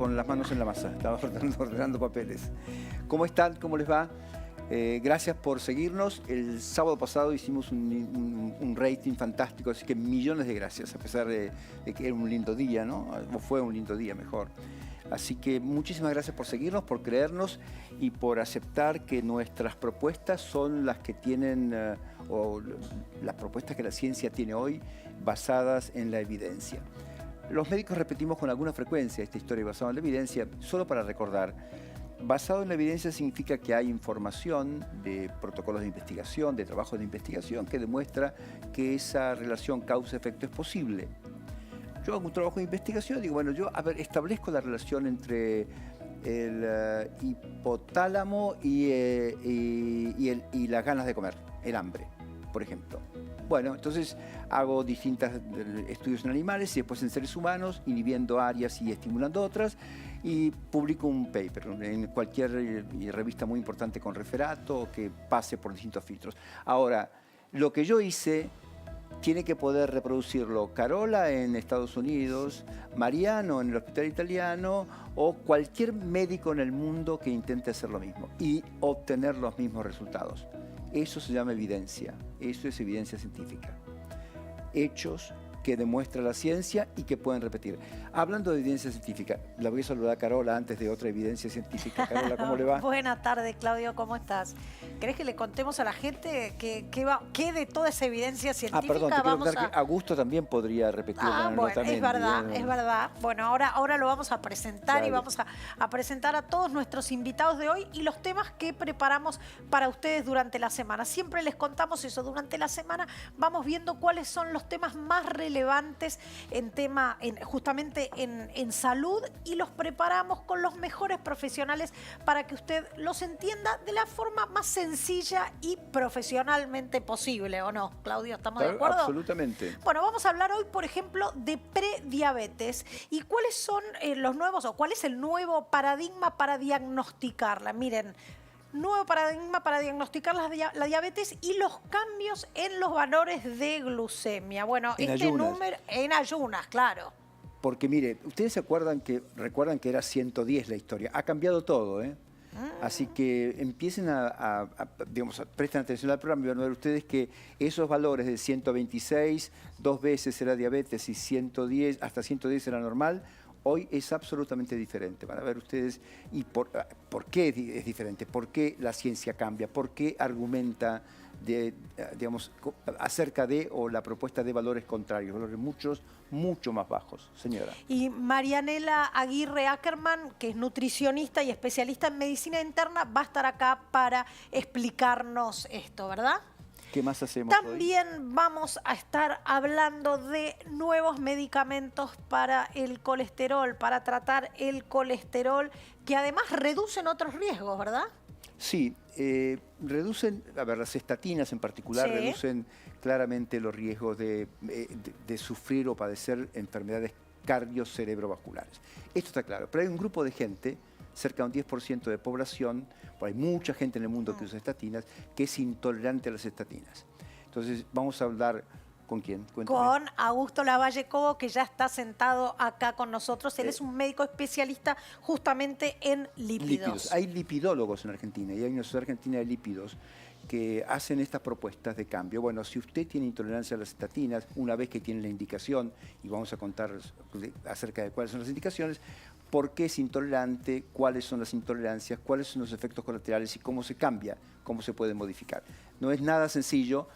Con las manos en la masa, estaba ordenando papeles. ¿Cómo están? ¿Cómo les va? Gracias por seguirnos. El sábado pasado hicimos un rating fantástico, así que millones de gracias, a pesar de que era un lindo día, ¿no? O fue un lindo día, mejor. Así que muchísimas gracias por seguirnos, por creernos y por aceptar que nuestras propuestas son las que tienen, o las propuestas que la ciencia tiene hoy, basadas en la evidencia. Los médicos repetimos con alguna frecuencia esta historia basada en la evidencia, solo para recordar. Basado en la evidencia significa que hay información de protocolos de investigación, de trabajo de investigación, que demuestra que esa relación causa-efecto es posible. Yo hago un trabajo de investigación y digo, bueno, yo establezco la relación entre el hipotálamo y las ganas de comer, el hambre, por ejemplo. Bueno, entonces hago distintos estudios en animales y después en seres humanos, inhibiendo áreas y estimulando otras, y publico un paper en cualquier revista muy importante con referato que pase por distintos filtros. Ahora, lo que yo hice tiene que poder reproducirlo Carola en Estados Unidos, Mariano en el hospital italiano o cualquier médico en el mundo que intente hacer lo mismo y obtener los mismos resultados. Eso se llama evidencia, eso es evidencia científica. Hechos que demuestra la ciencia y que pueden repetir. Hablando de evidencia científica, la voy a saludar a Carola antes de otra evidencia científica. Carola, ¿cómo le va? Buenas tardes, Claudio, ¿cómo estás? ¿Querés que le contemos a la gente qué de toda esa evidencia científica perdón, te quiero vamos contar que Augusto también podría repetirlo. bueno, es verdad, es verdad. Bueno, ahora lo vamos a presentar. Dale. Y vamos a presentar a todos nuestros invitados de hoy y los temas que preparamos para ustedes durante la semana. Siempre les contamos eso, durante la semana vamos viendo cuáles son los temas más relevantes justamente en salud y los preparamos con los mejores profesionales para que usted los entienda de la forma más sencilla y profesionalmente posible, ¿o no, Claudio? ¿Estamos de acuerdo? Absolutamente. Bueno, vamos a hablar hoy, por ejemplo, de prediabetes y cuáles son los nuevos o cuál es el nuevo paradigma para diagnosticarla. Miren, nuevo paradigma para diagnosticar la diabetes y los cambios en los valores de glucemia. Bueno, número en ayunas, claro. Porque mire, ustedes recuerdan que era 110 la historia. Ha cambiado todo, ¿eh? Así que empiecen presten atención al programa y van a ver ustedes que esos valores de 126, 2 veces era diabetes y 110, hasta 110 era normal, hoy es absolutamente diferente. Van a ver ustedes y por qué es diferente, por qué la ciencia cambia, por qué argumenta acerca de o la propuesta de valores contrarios, valores mucho más bajos. Señora. Y Marianela Aguirre Ackerman, que es nutricionista y especialista en medicina interna, va a estar acá para explicarnos esto, ¿verdad? ¿Qué más hacemos También hoy? Vamos a estar hablando de nuevos medicamentos para el colesterol, para tratar el colesterol, que además reducen otros riesgos, ¿verdad? Sí, reducen, las estatinas en particular, sí, reducen claramente los riesgos de sufrir o padecer enfermedades cardiocerebrovasculares. Esto está claro, pero hay un grupo de gente, cerca de un 10% de población, hay mucha gente en el mundo que usa estatinas, que es intolerante a las estatinas. Entonces, vamos a hablar... ¿Con quién? Cuéntame. Con Augusto Lavalle Cobo, que ya está sentado acá con nosotros. Él es un médico especialista justamente en lípidos. Hay lipidólogos en Argentina y hay una sociedad argentina de lípidos que hacen estas propuestas de cambio. Bueno, si usted tiene intolerancia a las estatinas, una vez que tiene la indicación, y vamos a contar acerca de cuáles son las indicaciones, por qué es intolerante, cuáles son las intolerancias, cuáles son los efectos colaterales y cómo se cambia, cómo se puede modificar. No es nada sencillo.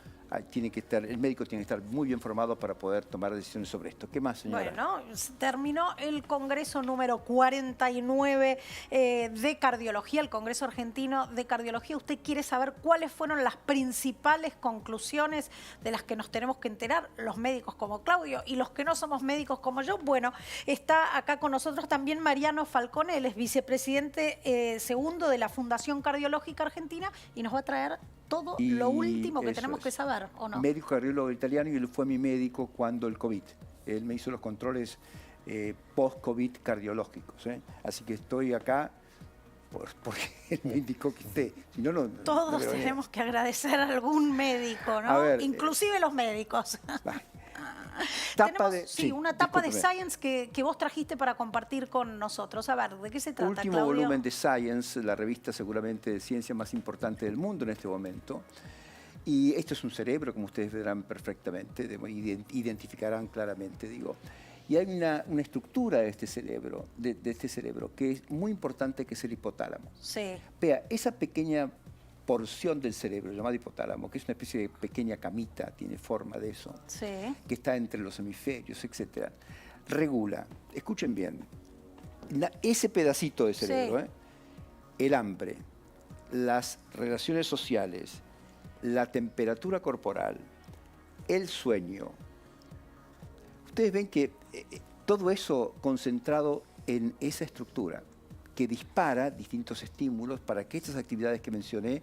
El médico tiene que estar muy bien formado para poder tomar decisiones sobre esto. ¿Qué más, señora? Bueno, terminó el Congreso número 49 de Cardiología, el Congreso Argentino de Cardiología. ¿Usted quiere saber cuáles fueron las principales conclusiones de las que nos tenemos que enterar los médicos como Claudio y los que no somos médicos como yo? Bueno, está acá con nosotros también Mariano Falcone, él es vicepresidente segundo de la Fundación Cardiológica Argentina y nos va a traer todo lo último que tenemos que saber, ¿o no? Médico cardiólogo italiano y él fue mi médico cuando el COVID. Él me hizo los controles post-COVID cardiológicos. Así que estoy acá porque él me indicó que esté. Si no, todos tenemos que agradecer a algún médico, ¿no? Inclusive los médicos. Tenemos una tapa de Science que vos trajiste para compartir con nosotros. A ver, ¿de qué se trata, Último Claudio? volumen de Science, la revista seguramente de ciencia más importante del mundo en este momento. Y esto es un cerebro, como ustedes verán perfectamente, identificarán claramente, digo. Y hay una estructura de este cerebro, que es muy importante, que es el hipotálamo. Sí. Vea, esa pequeña porción del cerebro llamada hipotálamo, que es una especie de pequeña camita, tiene forma de eso, sí, que está entre los hemisferios, etc., regula, escuchen bien, ese pedacito de cerebro, sí, el hambre, las relaciones sociales, la temperatura corporal, el sueño. Ustedes ven que todo eso concentrado en esa estructura que dispara distintos estímulos para que estas actividades que mencioné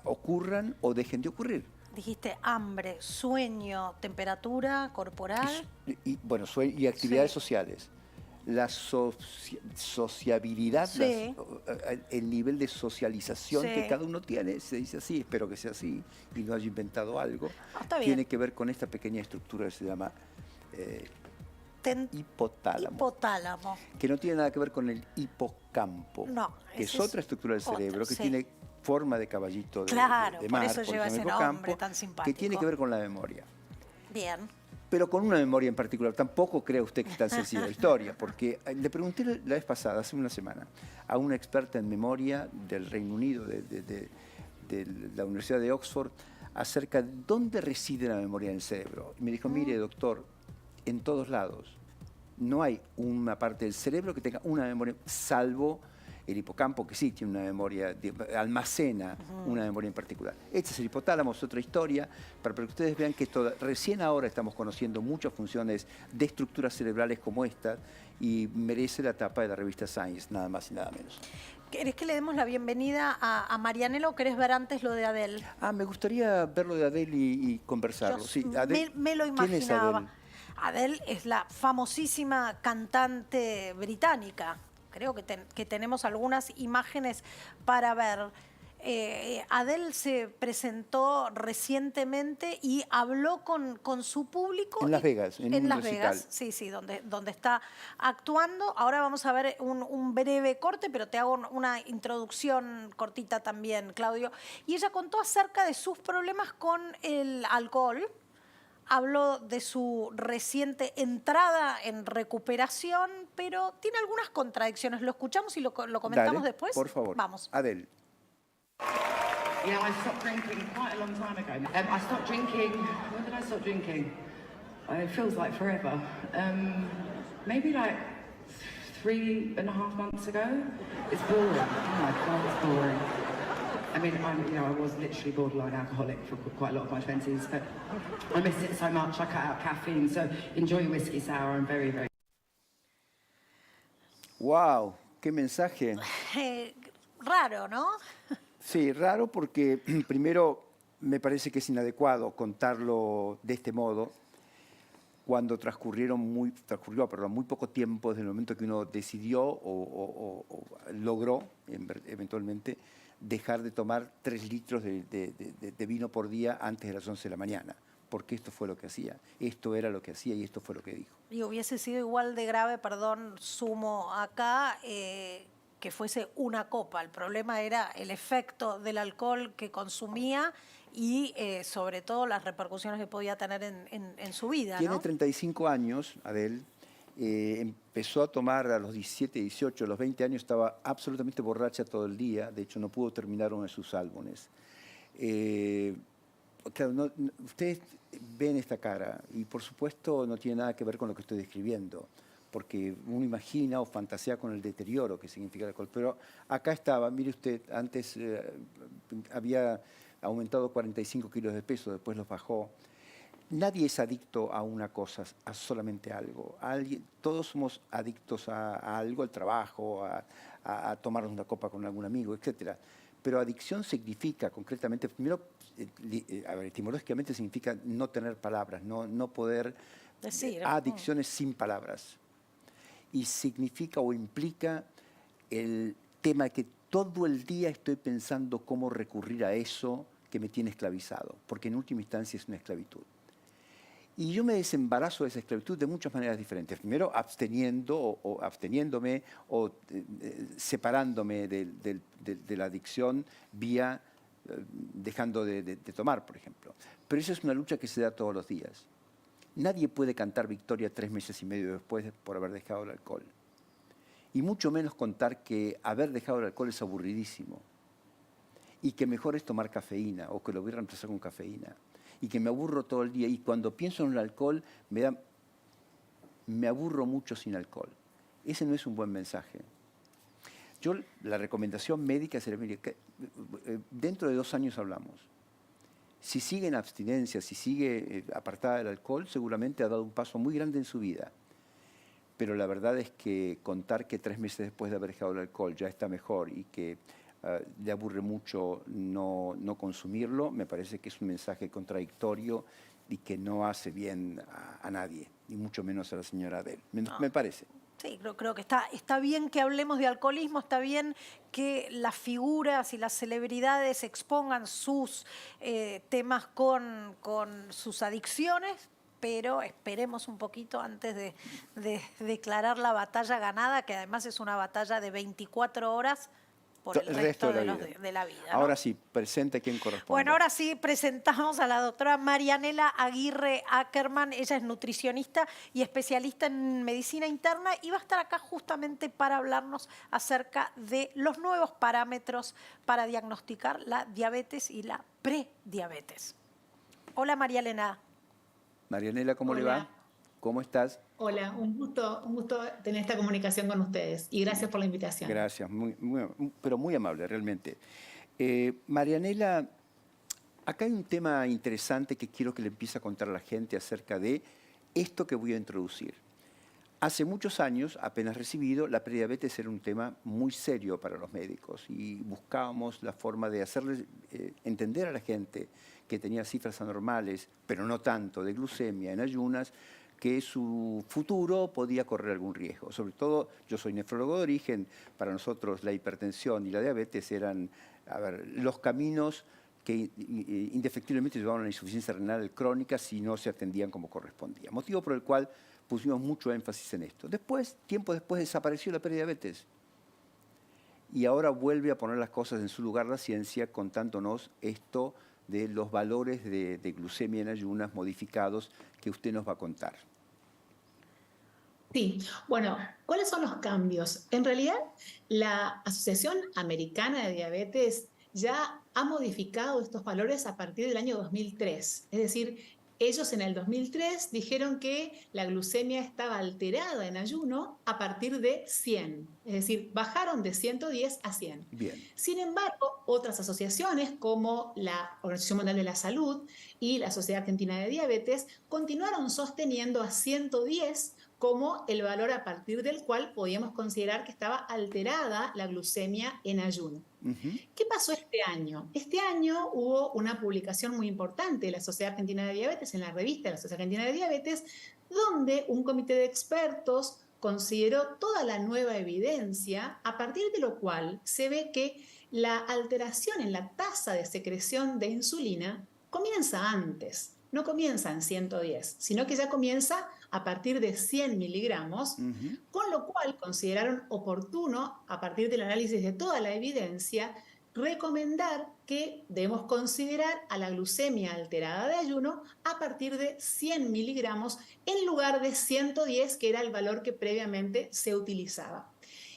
ocurran o dejen de ocurrir. Dijiste hambre, sueño, temperatura corporal. Y actividades sociales. La sociabilidad, sí, el nivel de socialización sí, que cada uno tiene, se dice así, espero que sea así, y no haya inventado algo, tiene que ver con esta pequeña estructura que se llama hipotálamo. Que no tiene nada que ver con el hipocampo, no, que es otra estructura del cerebro que sí, tiene forma de caballito de mar, por eso lleva ese nombre tan simpático. Que tiene que ver con la memoria. Bien. Pero con una memoria en particular. Tampoco cree usted que es tan sencilla la historia, porque le pregunté la vez pasada, hace una semana, a una experta en memoria del Reino Unido, de la Universidad de Oxford, acerca de dónde reside la memoria en el cerebro. Y me dijo, mire, doctor, en todos lados. No hay una parte del cerebro que tenga una memoria, salvo el hipocampo, que sí tiene una memoria, almacena una memoria en particular. Este es el hipotálamo, es otra historia, para que ustedes vean que recién ahora estamos conociendo muchas funciones de estructuras cerebrales como esta, y merece la tapa de la revista Science, nada más y nada menos. ¿Querés que le demos la bienvenida a Marianela o querés ver antes lo de Adele? Me gustaría ver lo de Adele y conversarlo. Sí, Adele, me lo imaginaba. ¿Quién es Adele? Adele es la famosísima cantante británica. Creo que tenemos algunas imágenes para ver. Adele se presentó recientemente y habló con su público. En Las Vegas, en Las Vegas, sí, donde está actuando. Ahora vamos a ver un breve corte, pero te hago una introducción cortita también, Claudio. Y ella contó acerca de sus problemas con el alcohol. Habló de su reciente entrada en recuperación, pero tiene algunas contradicciones. ¿Lo escuchamos y lo comentamos después? Por favor. Vamos. Adele. You know, I stopped drinking quite a long time ago. I stopped drinking, when did I stop drinking? It feels like forever. Maybe like 3.5 months ago. It's boring. Oh my God, it's boring. I mean, I was literally borderline alcoholic for quite a lot of my 20s, but I miss it so much. I cut out caffeine, so enjoy your whiskey sour. I'm very, very... Wow, qué mensaje. Raro, ¿no? Sí, raro porque primero me parece que es inadecuado contarlo de este modo cuando transcurrió muy poco tiempo desde el momento que uno decidió o logró eventualmente dejar de tomar 3 litros de vino por día antes de las 11 de la mañana, porque esto fue lo que hacía, esto era lo que hacía y esto fue lo que dijo. Y hubiese sido igual de grave, perdón, sumo acá, que fuese una copa. El problema era el efecto del alcohol que consumía y sobre todo las repercusiones que podía tener en su vida. Tiene, ¿no? 35 años, Adele. Empezó a tomar a los 17, 18, a los 20 años estaba absolutamente borracha todo el día. De hecho, no pudo terminar uno de sus álbumes. Claro, ustedes ven esta cara y por supuesto no tiene nada que ver con lo que estoy describiendo, porque uno imagina o fantasea con el deterioro que significa el alcohol. Pero acá estaba, mire usted, antes había aumentado 45 kilos de peso, después los bajó. Nadie es adicto a una cosa, a solamente algo. Todos somos adictos a algo, al trabajo, a tomarnos una copa con algún amigo, etc. Pero adicción significa concretamente, primero, etimológicamente significa no tener palabras, no poder decir. Adicción es sin palabras. Y significa o implica el tema de que todo el día estoy pensando cómo recurrir a eso que me tiene esclavizado, porque en última instancia es una esclavitud. Y yo me desembarazo de esa esclavitud de muchas maneras diferentes. Primero, absteniéndome o separándome de la adicción vía dejando de tomar, por ejemplo. Pero esa es una lucha que se da todos los días. Nadie puede cantar victoria 3 meses y medio después por haber dejado el alcohol. Y mucho menos contar que haber dejado el alcohol es aburridísimo. Y que mejor es tomar cafeína o que lo voy a reemplazar con cafeína. Y que me aburro todo el día. Y cuando pienso en el alcohol, me aburro mucho sin alcohol. Ese no es un buen mensaje. Yo, la recomendación médica sería, mire, que dentro de 2 años hablamos. Si sigue en abstinencia, si sigue apartada del alcohol, seguramente ha dado un paso muy grande en su vida. Pero la verdad es que contar que 3 meses después de haber dejado el alcohol ya está mejor y que le aburre mucho no consumirlo, me parece que es un mensaje contradictorio y que no hace bien a nadie, ni mucho menos a la señora Adele. Me parece. Sí, creo que está bien que hablemos de alcoholismo, está bien que las figuras y las celebridades expongan sus temas con sus adicciones, pero esperemos un poquito antes de declarar la batalla ganada, que además es una batalla de 24 horas por el resto de la vida, ¿no? Ahora sí, presente quien corresponde. Bueno, ahora sí presentamos a la doctora Marianela Aguirre Ackerman. Ella es nutricionista y especialista en medicina interna y va a estar acá justamente para hablarnos acerca de los nuevos parámetros para diagnosticar la diabetes y la prediabetes. Hola, Marianela. Marianela, ¿cómo le va? ¿Cómo estás? Hola, un gusto tener esta comunicación con ustedes y gracias por la invitación. Gracias, pero muy amable, realmente. Marianela, acá hay un tema interesante que quiero que le empiece a contar a la gente acerca de esto que voy a introducir. Hace muchos años, apenas recibido, la prediabetes era un tema muy serio para los médicos y buscábamos la forma de hacerles entender a la gente que tenía cifras anormales, pero no tanto, de glucemia en ayunas, que su futuro podía correr algún riesgo. Sobre todo, yo soy nefrólogo de origen, para nosotros la hipertensión y la diabetes eran los caminos que indefectiblemente llevaban a la insuficiencia renal crónica si no se atendían como correspondía. Motivo por el cual pusimos mucho énfasis en esto. Después, tiempo después, desapareció la prediabetes. Y ahora vuelve a poner las cosas en su lugar la ciencia contándonos esto de los valores de glucemia en ayunas modificados que usted nos va a contar. Sí, bueno, ¿cuáles son los cambios? En realidad, la Asociación Americana de Diabetes ya ha modificado estos valores a partir del año 2003. Es decir, ellos en el 2003 dijeron que la glucemia estaba alterada en ayuno a partir de 100. Es decir, bajaron de 110 a 100. Bien. Sin embargo, otras asociaciones como la Organización Mundial de la Salud y la Sociedad Argentina de Diabetes continuaron sosteniendo a 110 como el valor a partir del cual podíamos considerar que estaba alterada la glucemia en ayuno. ¿Qué pasó este año? Este año hubo una publicación muy importante de la Sociedad Argentina de Diabetes, en la revista de la Sociedad Argentina de Diabetes, donde un comité de expertos consideró toda la nueva evidencia, a partir de lo cual se ve que la alteración en la tasa de secreción de insulina comienza antes. No comienza en 110, sino que ya comienza a partir de 100 miligramos, con lo cual consideraron oportuno, a partir del análisis de toda la evidencia, recomendar que debemos considerar a la glucemia alterada de ayuno a partir de 100 miligramos en lugar de 110, que era el valor que previamente se utilizaba.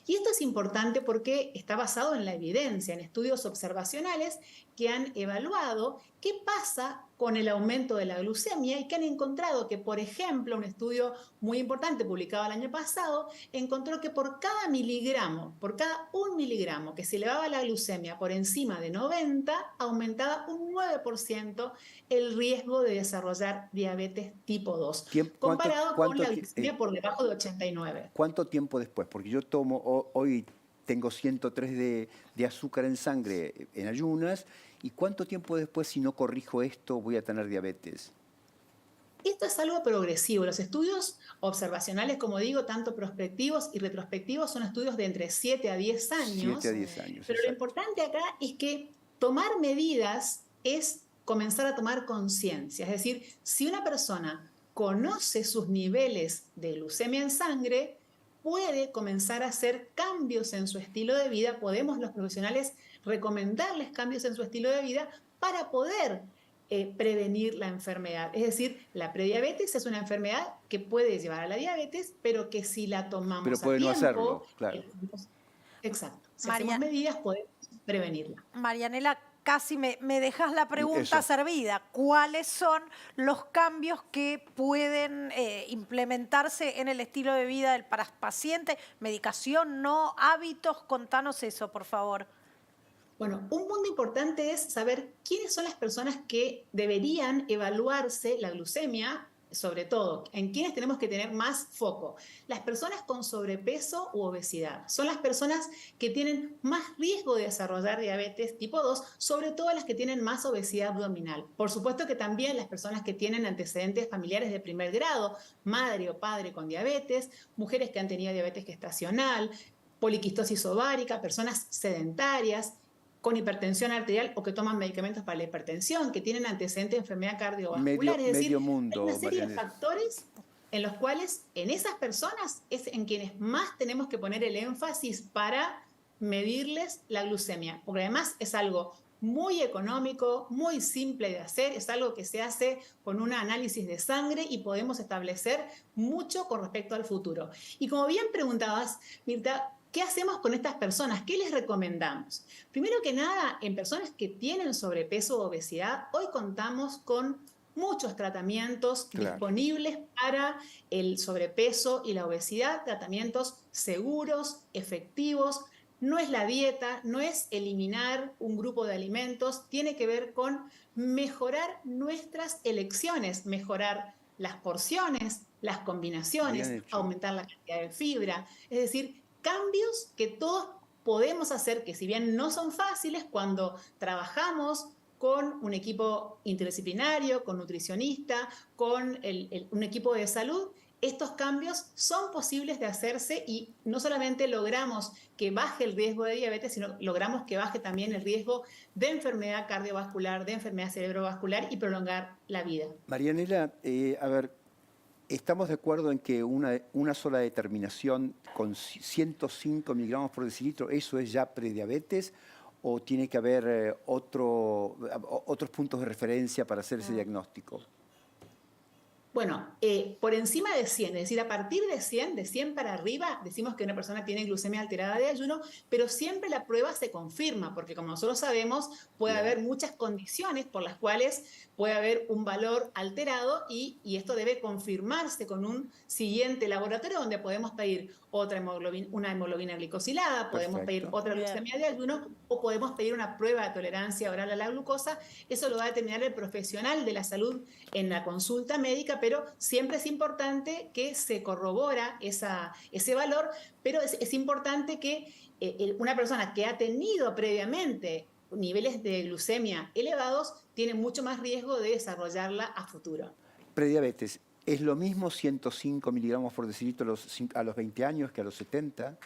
Y esto es importante porque está basado en la evidencia, en estudios observacionales que han evaluado qué pasa con el aumento de la glucemia y que han encontrado que, por ejemplo, un estudio muy importante publicado el año pasado, encontró que por cada miligramo, por cada 1 miligramo que se elevaba la glucemia por encima de 90, aumentaba un 9% el riesgo de desarrollar diabetes tipo 2, comparado con la glucemia por debajo de 89. ¿Cuánto tiempo después? Porque yo tomo hoy tengo 103 de azúcar en sangre en ayunas. ¿Y cuánto tiempo después, si no corrijo esto, voy a tener diabetes? Esto es algo progresivo. Los estudios observacionales, como digo, tanto prospectivos y retrospectivos, son estudios de entre 7 a 10 años. 7 a 10 años. Pero exacto. Lo importante acá es que tomar medidas es comenzar a tomar conciencia. Es decir, si una persona conoce sus niveles de glucemia en sangre, puede comenzar a hacer cambios en su estilo de vida. Podemos los profesionales recomendarles cambios en su estilo de vida para poder prevenir la enfermedad. Es decir, la prediabetes es una enfermedad que puede llevar a la diabetes, pero que si la tomamos Pero puede a tiempo, no hacerlo, claro. Exacto. Si hacemos medidas, podemos prevenirla. Marianela, casi me dejas la pregunta servida. ¿Cuáles son los cambios que pueden implementarse en el estilo de vida del paciente? ¿Medicación, no? ¿Hábitos? Contanos eso, por favor. Bueno, un punto importante es saber quiénes son las personas que deberían evaluarse la glucemia, sobre todo, en quiénes tenemos que tener más foco. Las personas con sobrepeso u obesidad son las personas que tienen más riesgo de desarrollar diabetes tipo 2, sobre todo las que tienen más obesidad abdominal. Por supuesto que también las personas que tienen antecedentes familiares de primer grado, madre o padre con diabetes, mujeres que han tenido diabetes gestacional, poliquistosis ovárica, personas sedentarias, con hipertensión arterial o que toman medicamentos para la hipertensión, que tienen antecedentes de enfermedad cardiovascular. Es decir, hay una serie de factores en los cuales en esas personas es en quienes más tenemos que poner el énfasis para medirles la glucemia, porque además es algo muy económico, muy simple de hacer, es algo que se hace con un análisis de sangre y podemos establecer mucho con respecto al futuro. Y como bien preguntabas, Mirta, ¿qué hacemos con estas personas? ¿Qué les recomendamos? Primero que nada, en personas que tienen sobrepeso o obesidad, hoy contamos con muchos tratamientos disponibles para el sobrepeso y la obesidad, tratamientos seguros, efectivos. No es la dieta, no es eliminar un grupo de alimentos, tiene que ver con mejorar nuestras elecciones, mejorar las porciones, las combinaciones, aumentar la cantidad de fibra, es decir, cambios que todos podemos hacer, que si bien no son fáciles, cuando trabajamos con un equipo interdisciplinario, con nutricionista, con un equipo de salud, estos cambios son posibles de hacerse y no solamente logramos que baje el riesgo de diabetes, sino logramos que baje también el riesgo de enfermedad cardiovascular, de enfermedad cerebrovascular y prolongar la vida. Marianela, a ver, ¿estamos de acuerdo en que una sola determinación con 105 miligramos por decilitro, eso es ya prediabetes? ¿O tiene que haber otros puntos de referencia para hacer ese diagnóstico? Bueno, por encima de 100, es decir, a partir de 100 para arriba, decimos que una persona tiene glucemia alterada de ayuno, pero siempre la prueba se confirma, porque como nosotros sabemos, puede haber muchas condiciones por las cuales puede haber un valor alterado y esto debe confirmarse con un siguiente laboratorio donde podemos pedir una hemoglobina glicosilada, podemos pedir otra glucemia de ayuno o podemos pedir una prueba de tolerancia oral a la glucosa. Eso lo va a determinar el profesional de la salud en la consulta médica, pero siempre es importante que se corrobora ese valor, pero es importante que una persona que ha tenido previamente niveles de glucemia elevados tiene mucho más riesgo de desarrollarla a futuro. Prediabetes, ¿es lo mismo 105 miligramos por decilitro a los 20 años que a los 70?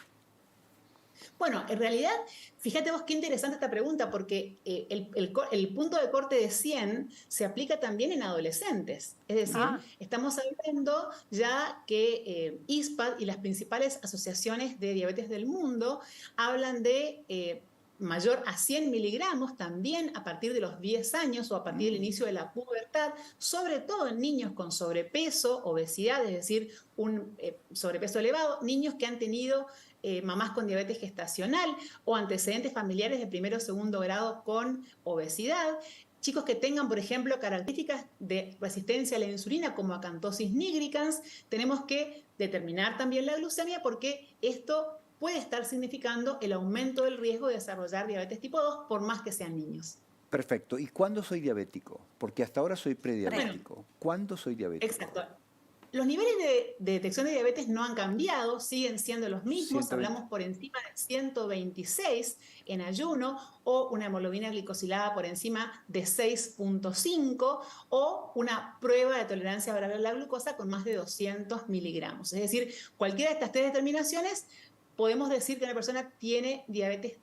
Bueno, en realidad, fíjate vos qué interesante esta pregunta, porque el punto de corte de 100 se aplica también en adolescentes. Es decir, estamos hablando ya que ISPAD y las principales asociaciones de diabetes del mundo hablan de mayor a 100 miligramos también a partir de los 10 años o a partir del inicio de la pubertad, sobre todo en niños con sobrepeso, obesidad, es decir, un sobrepeso elevado, niños que han tenido mamás con diabetes gestacional o antecedentes familiares de primero o segundo grado con obesidad, chicos que tengan, por ejemplo, características de resistencia a la insulina como acantosis nigricans. Tenemos que determinar también la glucemia porque esto puede estar significando el aumento del riesgo de desarrollar diabetes tipo 2 por más que sean niños. Perfecto. ¿Y cuándo soy diabético? Porque hasta ahora soy prediabético. Bueno, ¿cuándo soy diabético? Exacto. Los niveles de detección de diabetes no han cambiado, siguen siendo los mismos. 120. Hablamos por encima de 126 en ayuno o una hemoglobina glicosilada por encima de 6.5 o una prueba de tolerancia oral a la glucosa con más de 200 miligramos. Es decir, cualquiera de estas tres determinaciones podemos decir que una persona tiene diabetes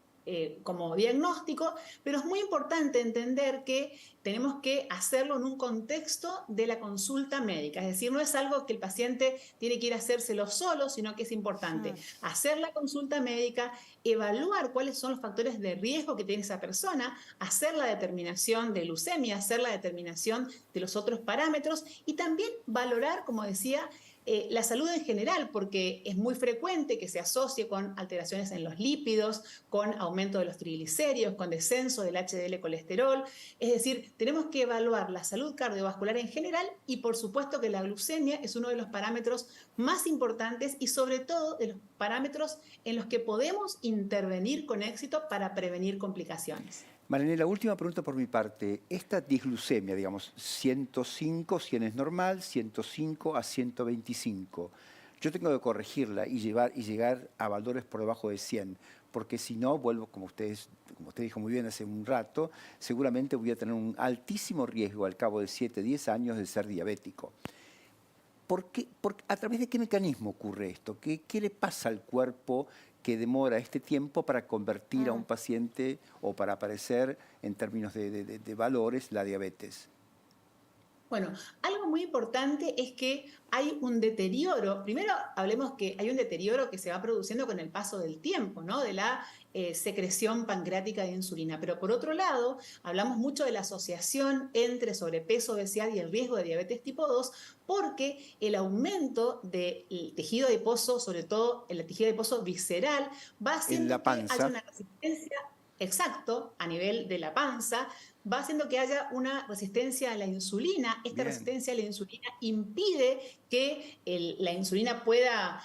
como diagnóstico, pero es muy importante entender que tenemos que hacerlo en un contexto de la consulta médica. Es decir, no es algo que el paciente tiene que ir a hacérselo solo, sino que es importante hacer la consulta médica, evaluar cuáles son los factores de riesgo que tiene esa persona, hacer la determinación de glucemia, hacer la determinación de los otros parámetros y también valorar, como decía, la salud en general, porque es muy frecuente que se asocie con alteraciones en los lípidos, con aumento de los triglicéridos, con descenso del HDL colesterol. Es decir, tenemos que evaluar la salud cardiovascular en general y por supuesto que la glucemia es uno de los parámetros más importantes y sobre todo de los parámetros en los que podemos intervenir con éxito para prevenir complicaciones. Marianela, última pregunta por mi parte. Esta disglucemia, digamos, 105, 100 es normal, 105 a 125. Yo tengo que corregirla y llegar a valores por debajo de 100, porque si no, vuelvo, como usted dijo muy bien hace un rato, seguramente voy a tener un altísimo riesgo al cabo de 7, 10 años de ser diabético. ¿A través de qué mecanismo ocurre esto? ¿Qué le pasa al cuerpo que demora este tiempo para convertir a un paciente o para aparecer en términos de valores la diabetes? Bueno, algo muy importante es que hay un deterioro. Primero, hablemos que hay un deterioro que se va produciendo con el paso del tiempo, ¿no? De la secreción pancreática de insulina. Pero por otro lado, hablamos mucho de la asociación entre sobrepeso, obesidad y el riesgo de diabetes tipo 2, porque el aumento del tejido adiposo, sobre todo el tejido adiposo visceral, va haciendo que haya una resistencia. Exacto, a nivel de la panza, va haciendo que haya una resistencia a la insulina. Esta resistencia a la insulina impide que la insulina pueda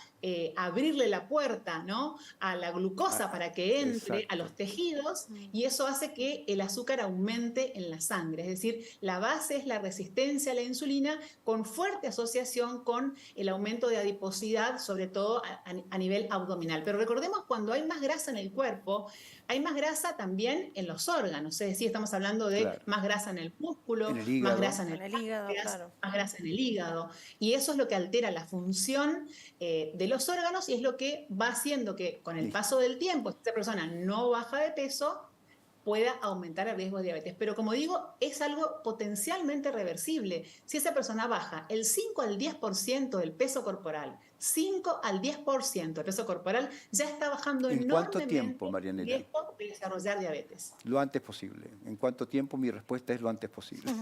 abrirle la puerta, ¿no?, a la glucosa para que entre a los tejidos y eso hace que el azúcar aumente en la sangre. Es decir, la base es la resistencia a la insulina con fuerte asociación con el aumento de adiposidad, sobre todo a nivel abdominal. Pero recordemos, cuando hay más grasa en el cuerpo, hay más grasa también en los órganos. Es decir, estamos hablando de más grasa en el músculo, más grasa en el hígado, más grasa en el hígado. Y eso es lo que altera la función de los órganos y es lo que va haciendo que con el paso del tiempo, si esta persona no baja de peso, pueda aumentar el riesgo de diabetes. Pero como digo, es algo potencialmente reversible. Si esa persona baja el 5 al 10% del peso corporal, 5 al 10% del peso corporal, ya está bajando enormemente. ¿En cuánto tiempo, Marianela? El riesgo de desarrollar diabetes. Lo antes posible. ¿En cuánto tiempo? Mi respuesta es lo antes posible.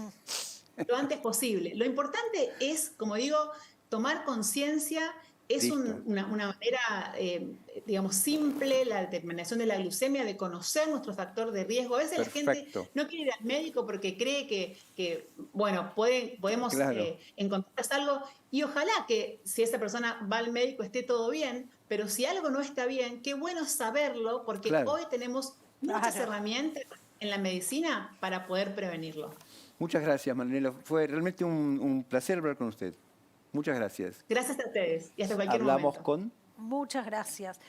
Lo antes posible. Lo importante es, como digo, tomar conciencia. Es una manera, digamos, simple, la determinación de la glucemia, de conocer nuestro factor de riesgo. A veces la gente no quiere ir al médico porque cree que bueno, podemos encontrarse algo. Y ojalá que si esa persona va al médico esté todo bien, pero si algo no está bien, qué bueno saberlo, porque hoy tenemos muchas herramientas en la medicina para poder prevenirlo. Muchas gracias, Marianela. Fue realmente un placer hablar con usted. Muchas gracias. Gracias a ustedes y hasta cualquier momento. Hablamos con... Muchas gracias.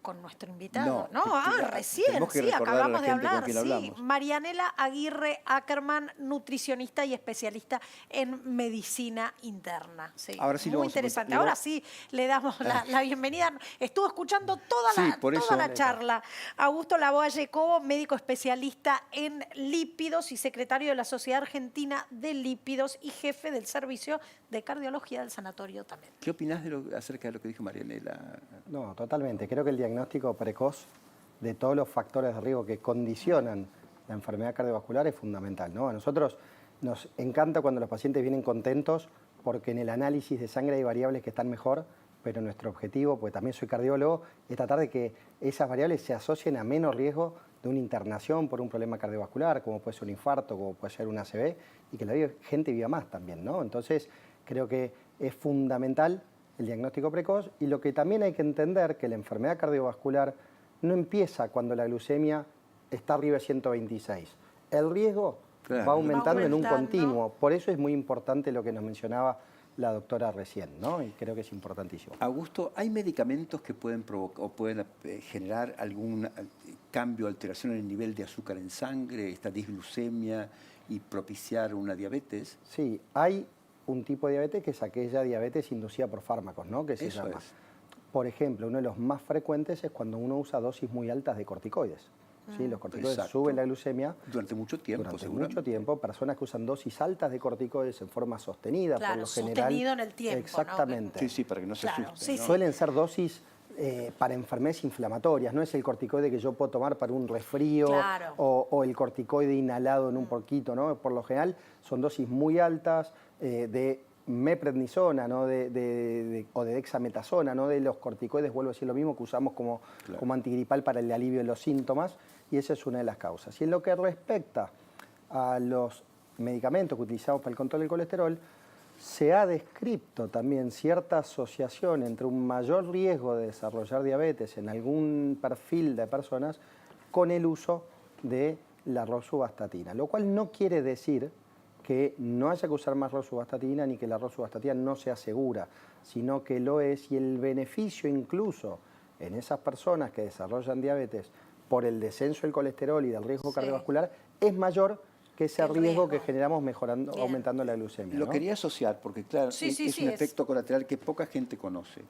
Con nuestro invitado. Recién, sí, acabamos de hablar. Sí, Marianela Aguirre Ackerman, nutricionista y especialista en medicina interna. Sí, ahora sí muy interesante. Ahora sí le damos la bienvenida. Estuvo escuchando toda la charla. Augusto Lavoie Cobo, médico especialista en lípidos y secretario de la Sociedad Argentina de Lípidos y jefe del servicio de cardiología del sanatorio también. ¿Qué opinás acerca de lo que dijo Marianela? No, totalmente. Creo que el diagnóstico precoz de todos los factores de riesgo que condicionan la enfermedad cardiovascular es fundamental, ¿no? A nosotros nos encanta cuando los pacientes vienen contentos porque en el análisis de sangre hay variables que están mejor, pero nuestro objetivo, pues también soy cardiólogo, es tratar de que esas variables se asocien a menos riesgo de una internación por un problema cardiovascular, como puede ser un infarto, como puede ser una ACV, y que la gente viva más también, ¿no? Entonces, creo que es fundamental el diagnóstico precoz y lo que también hay que entender que la enfermedad cardiovascular no empieza cuando la glucemia está arriba de 126. El riesgo va aumentando en un continuo. Por eso es muy importante lo que nos mencionaba la doctora recién, ¿no? Y creo que es importantísimo. Augusto, ¿hay medicamentos que pueden provocar o pueden generar algún cambio, alteración en el nivel de azúcar en sangre, esta disglucemia y propiciar una diabetes? Sí, hay un tipo de diabetes que es aquella diabetes inducida por fármacos, ¿no? Que se llama. Por ejemplo, uno de los más frecuentes es cuando uno usa dosis muy altas de corticoides. ¿Sí? Los corticoides suben la glucemia. Durante mucho tiempo, Durante mucho tiempo, personas que usan dosis altas de corticoides en forma sostenida, Claro, por lo general. sostenido en el tiempo, Exactamente. ¿no? Sí, para que no se asusten, sí, ¿no? Suelen ser dosis para enfermedades inflamatorias, no es el corticoide que yo puedo tomar para un resfrío o el corticoide inhalado en un poquito, ¿no? Por lo general son dosis muy altas de meprednisona, ¿no? o de dexametasona, no de los corticoides, vuelvo a decir lo mismo, que usamos como antigripal para el alivio de los síntomas, y esa es una de las causas. Y en lo que respecta a los medicamentos que utilizamos para el control del colesterol, se ha descrito también cierta asociación entre un mayor riesgo de desarrollar diabetes en algún perfil de personas con el uso de la rosuvastatina, lo cual no quiere decir que no haya que usar más rosuvastatina ni que la rosuvastatina no sea segura, sino que lo es, y el beneficio incluso en esas personas que desarrollan diabetes por el descenso del colesterol y del riesgo cardiovascular es mayor que ese riesgo que generamos aumentando la glucemia. Lo quería asociar porque, claro, es un efecto colateral que poca gente conoce.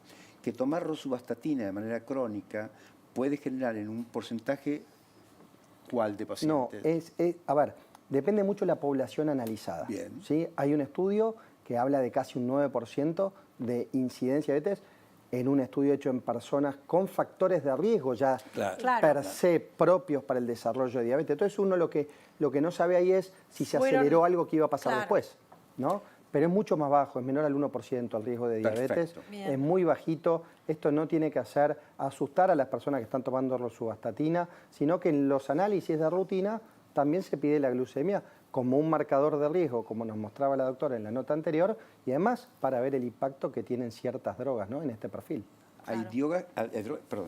Que tomar rosuvastatina de manera crónica puede generar en un porcentaje, ¿cuál de pacientes? No, a ver, depende mucho de la población analizada. Bien. ¿Sí? Hay un estudio que habla de casi un 9% de incidencia de diabetes en un estudio hecho en personas con factores de riesgo ya per se propios para el desarrollo de diabetes. Entonces uno lo que no sabe ahí es si se aceleró algo que iba a pasar después, ¿no? Pero es mucho más bajo, es menor al 1% el riesgo de diabetes, es muy bajito. Esto no tiene que hacer asustar a las personas que están tomando rosuvastatina, sino que en los análisis de rutina también se pide la glucemia como un marcador de riesgo, como nos mostraba la doctora en la nota anterior, y además para ver el impacto que tienen ciertas drogas, ¿no?, en este perfil. Hay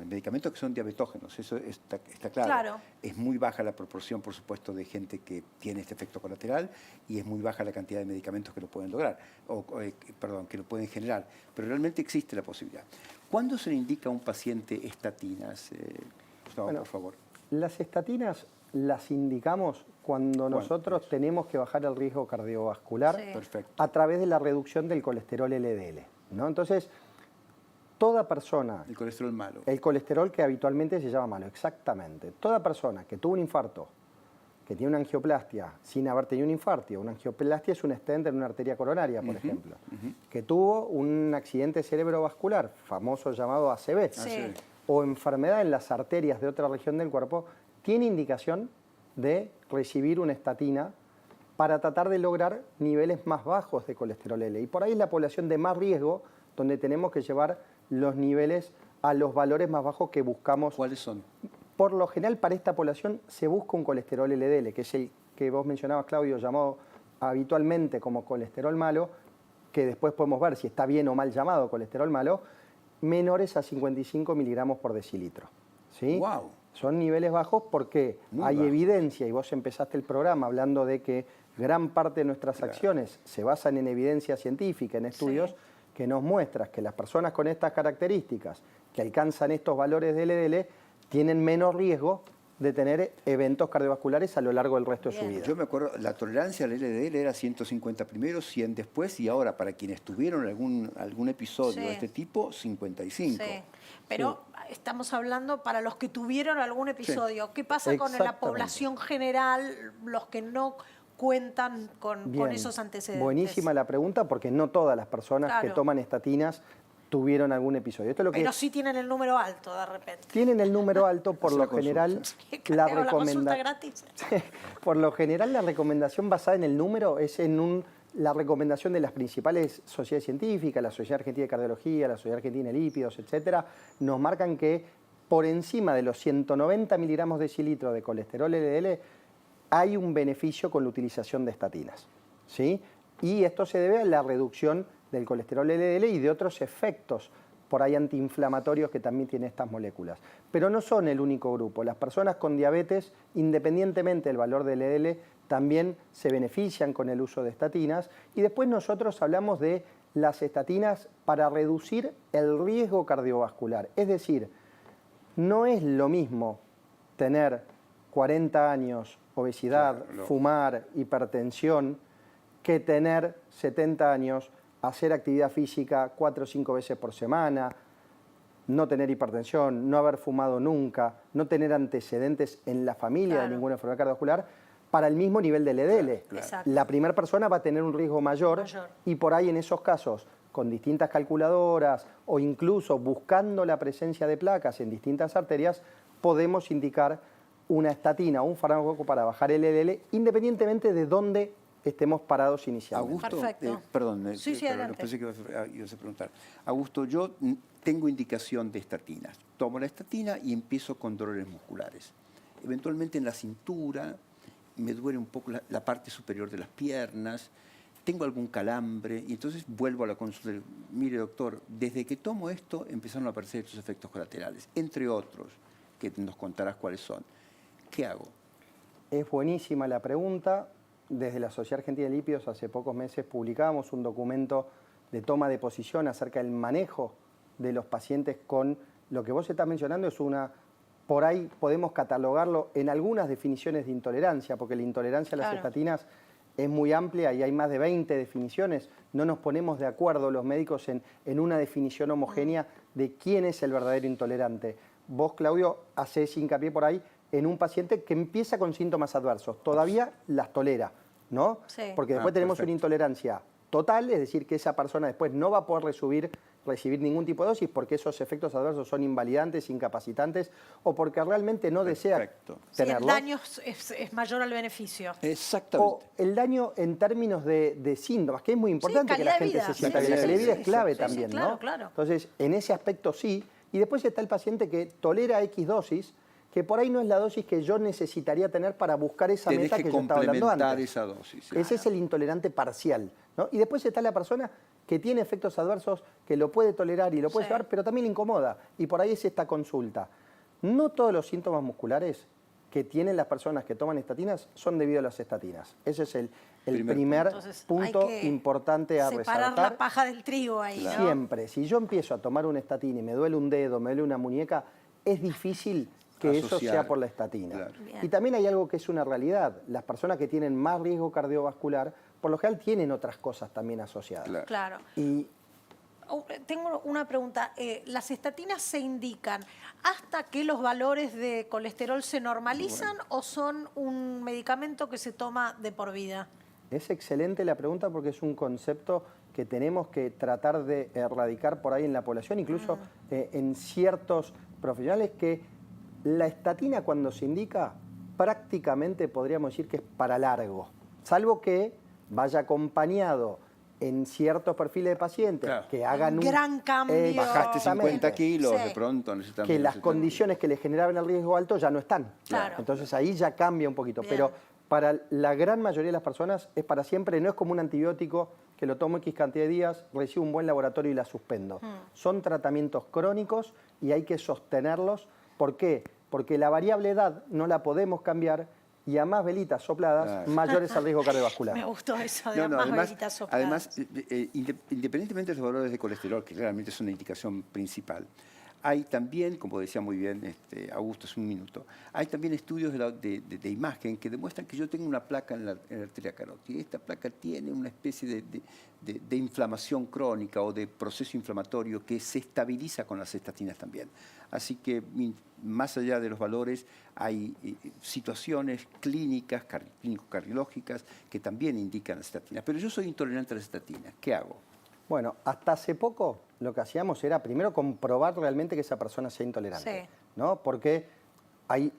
medicamentos que son diabetógenos, eso está claro. Es muy baja la proporción, por supuesto, de gente que tiene este efecto colateral y es muy baja la cantidad de medicamentos que lo pueden lograr, que lo pueden generar. Pero realmente existe la posibilidad. ¿Cuándo se le indica a un paciente estatinas? Por favor. Las estatinas las indicamos cuando nosotros tenemos que bajar el riesgo cardiovascular a través de la reducción del colesterol LDL, ¿no? Entonces, toda persona... El colesterol malo. El colesterol que habitualmente se llama malo, exactamente. Toda persona que tuvo un infarto, que tiene una angioplastia sin haber tenido un infarto, una angioplastia es un stent en una arteria coronaria, por ejemplo, que tuvo un accidente cerebrovascular, famoso llamado ACV, o enfermedad en las arterias de otra región del cuerpo, tiene indicación de recibir una estatina para tratar de lograr niveles más bajos de colesterol L. Y por ahí es la población de más riesgo donde tenemos que llevar los niveles a los valores más bajos que buscamos. ¿Cuáles son? Por lo general, para esta población se busca un colesterol LDL, que es el que vos mencionabas, Claudio, llamado habitualmente como colesterol malo, que después podemos ver si está bien o mal llamado colesterol malo, menores a 55 miligramos por decilitro. ¿Sí? ¡Wow! Son niveles bajos porque hay evidencia, y vos empezaste el programa hablando de que gran parte de nuestras acciones se basan en evidencia científica, en estudios que nos muestran que las personas con estas características que alcanzan estos valores de LDL tienen menos riesgo de tener eventos cardiovasculares a lo largo del resto de su vida. Yo me acuerdo, la tolerancia al LDL era 150 primero, 100 después, y ahora para quienes tuvieron algún episodio de este tipo, 55. Sí. Pero estamos hablando para los que tuvieron algún episodio. ¿Qué pasa con la población general, los que no cuentan con esos antecedentes? Buenísima la pregunta, porque no todas las personas que toman estatinas tuvieron algún episodio. Esto es lo pero sí tienen el número alto de repente. Tienen el número alto, por lo general por lo general la recomendación basada en el número es en la recomendación de las principales sociedades científicas, la Sociedad Argentina de Cardiología, la Sociedad Argentina de Lípidos, etcétera, nos marcan que por encima de los 190 miligramos decilitro de colesterol LDL hay un beneficio con la utilización de estatinas, ¿sí? Y esto se debe a la reducción del colesterol LDL y de otros efectos por ahí antiinflamatorios que también tienen estas moléculas. Pero no son el único grupo. Las personas con diabetes, independientemente del valor del LDL, también se benefician con el uso de estatinas. Y después nosotros hablamos de las estatinas para reducir el riesgo cardiovascular. Es decir, no es lo mismo tener 40 años, obesidad, fumar, hipertensión, que tener 70 años, hacer actividad física 4 o 5 veces por semana, no tener hipertensión, no haber fumado nunca, no tener antecedentes en la familia de ninguna enfermedad cardiovascular, para el mismo nivel de LDL. La primera persona va a tener un riesgo mayor y por ahí en esos casos, con distintas calculadoras o incluso buscando la presencia de placas en distintas arterias, podemos indicar una estatina o un fármaco para bajar el LDL independientemente de dónde estemos parados inicialmente. Augusto, perdón, sí, perdón, pensé que ibas a preguntar. Augusto, yo tengo indicación de estatinas. Tomo la estatina y empiezo con dolores musculares. Eventualmente en la cintura, me duele un poco la parte superior de las piernas, tengo algún calambre y entonces vuelvo a la consulta. Mire, doctor, desde que tomo esto empezaron a aparecer estos efectos colaterales, entre otros, que nos contarás cuáles son. ¿Qué hago? Es buenísima la pregunta. Desde la Sociedad Argentina de Lípidos hace pocos meses publicamos un documento de toma de posición acerca del manejo de los pacientes con lo que vos estás mencionando. Es una, por ahí podemos catalogarlo en algunas definiciones de intolerancia, porque la intolerancia a las estatinas es muy amplia y hay más de 20 definiciones. No nos ponemos de acuerdo los médicos en una definición homogénea de quién es el verdadero intolerante. Vos, Claudio, hacés hincapié por ahí en un paciente que empieza con síntomas adversos, todavía las tolera, ¿no? Sí. Porque después tenemos una intolerancia total, es decir, que esa persona después no va a poder recibir ningún tipo de dosis porque esos efectos adversos son invalidantes, incapacitantes o porque realmente no desea tenerlos. El daño es mayor al beneficio. Exactamente. O el daño en términos de síntomas, que es muy importante que la gente se sienta bien. La calidad de vida es clave también, ¿no? Claro. Entonces, en ese aspecto sí. Y después está el paciente que tolera X dosis, que por ahí no es la dosis que yo necesitaría tener para buscar esa meta que yo estaba hablando antes. Esa dosis. Ese es el intolerante parcial, ¿no? Y después está la persona que tiene efectos adversos, que lo puede tolerar y lo puede llevar, pero también le incomoda. Y por ahí es esta consulta. No todos los síntomas musculares que tienen las personas que toman estatinas son debido a las estatinas. Ese es el primer punto importante a resaltar. Separar la paja del trigo ahí, ¿no? Siempre. Si yo empiezo a tomar una estatina y me duele un dedo, me duele una muñeca, es difícil que eso sea por la estatina. Claro. Y también hay algo que es una realidad. Las personas que tienen más riesgo cardiovascular, por lo general tienen otras cosas también asociadas. Claro. Y tengo una pregunta. ¿Las estatinas se indican hasta que los valores de colesterol se normalizan o son un medicamento que se toma de por vida? es excelente la pregunta porque es un concepto que tenemos que tratar de erradicar por ahí en la población, incluso en ciertos profesionales, que la estatina cuando se indica prácticamente podríamos decir que es para largo, salvo que vaya acompañado en ciertos perfiles de pacientes que hagan un gran cambio. Bajaste 50 kilos, Sí. de pronto necesitamos... que las condiciones que le generaban el riesgo alto ya no están. Claro. Entonces ahí ya cambia un poquito. Bien. Pero para la gran mayoría de las personas es para siempre, no es como un antibiótico que lo tomo X cantidad de días, recibo un buen laboratorio y la suspendo. Son tratamientos crónicos y hay que sostenerlos. ¿Por qué? Porque la variable edad no la podemos cambiar y a más velitas sopladas, mayor es el riesgo cardiovascular. Me gustó eso de más velitas sopladas. Además, independientemente de los valores de colesterol, que claramente es una indicación principal, hay también, como decía muy bien Augusto hace un minuto, hay también estudios de imagen que demuestran que yo tengo una placa en la arteria carótida y esta placa tiene una especie de inflamación crónica o de proceso inflamatorio que se estabiliza con las estatinas también. Así que más allá de los valores hay situaciones clínicas, clínico-cardiológicas que también indican las estatinas. Pero yo soy intolerante a las estatinas. ¿Qué hago? Bueno, hasta hace poco lo que hacíamos era primero comprobar realmente que esa persona sea intolerante, ¿no? Porque hay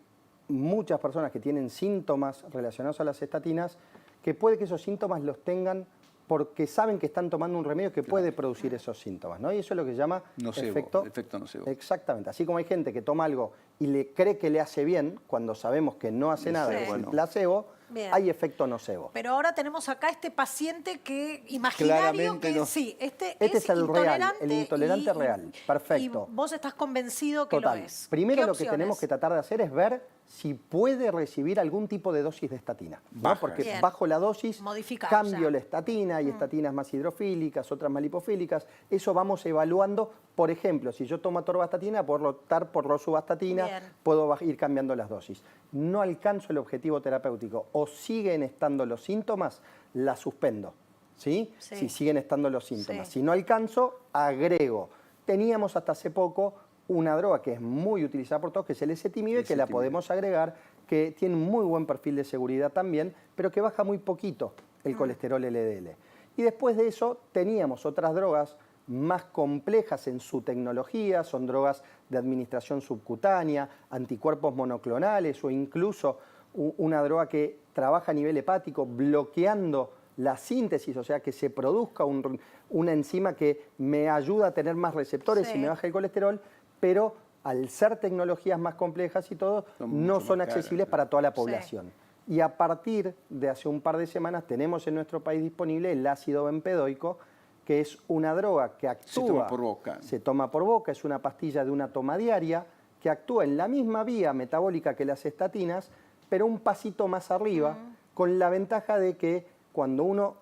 muchas personas que tienen síntomas relacionados a las estatinas que puede que esos síntomas los tengan porque saben que están tomando un remedio que puede producir esos síntomas, ¿no? Y eso es lo que se llama efecto nocebo. Exactamente. Así como hay gente que toma algo y le cree que le hace bien cuando sabemos que no hace nada, que es el placebo, hay efecto nocebo. Pero ahora tenemos acá este paciente que imaginario que sí, este es el real, el intolerante real. Perfecto. Y vos estás convencido que lo es. Primero lo que tenemos que tratar de hacer es ver si puede recibir algún tipo de dosis de estatina, ¿no? Porque bajo la dosis cambio la estatina, hay estatinas más hidrofílicas, otras más lipofílicas, eso vamos evaluando. Por ejemplo, si yo tomo atorvastatina, puedo optar por rosuvastatina, puedo ir cambiando las dosis. No alcanzo el objetivo terapéutico o siguen estando los síntomas, la suspendo, ¿sí? Si siguen estando los síntomas. Si no alcanzo, agrego. Teníamos hasta hace poco una droga que es muy utilizada por todos, que es el ezetimibe, que la podemos agregar, que tiene un muy buen perfil de seguridad también, pero que baja muy poquito el colesterol LDL. Y después de eso teníamos otras drogas más complejas en su tecnología, son drogas de administración subcutánea, anticuerpos monoclonales o incluso una droga que trabaja a nivel hepático bloqueando la síntesis, o sea, que se produzca una enzima que me ayuda a tener más receptores y me baja el colesterol, pero al ser tecnologías más complejas y todo, no son accesibles para toda la población. Y a partir de hace un par de semanas tenemos en nuestro país disponible el ácido bempedoico, que es una droga que actúa... Se toma por boca. Se toma por boca, es una pastilla de una toma diaria que actúa en la misma vía metabólica que las estatinas, pero un pasito más arriba, con la ventaja de que cuando uno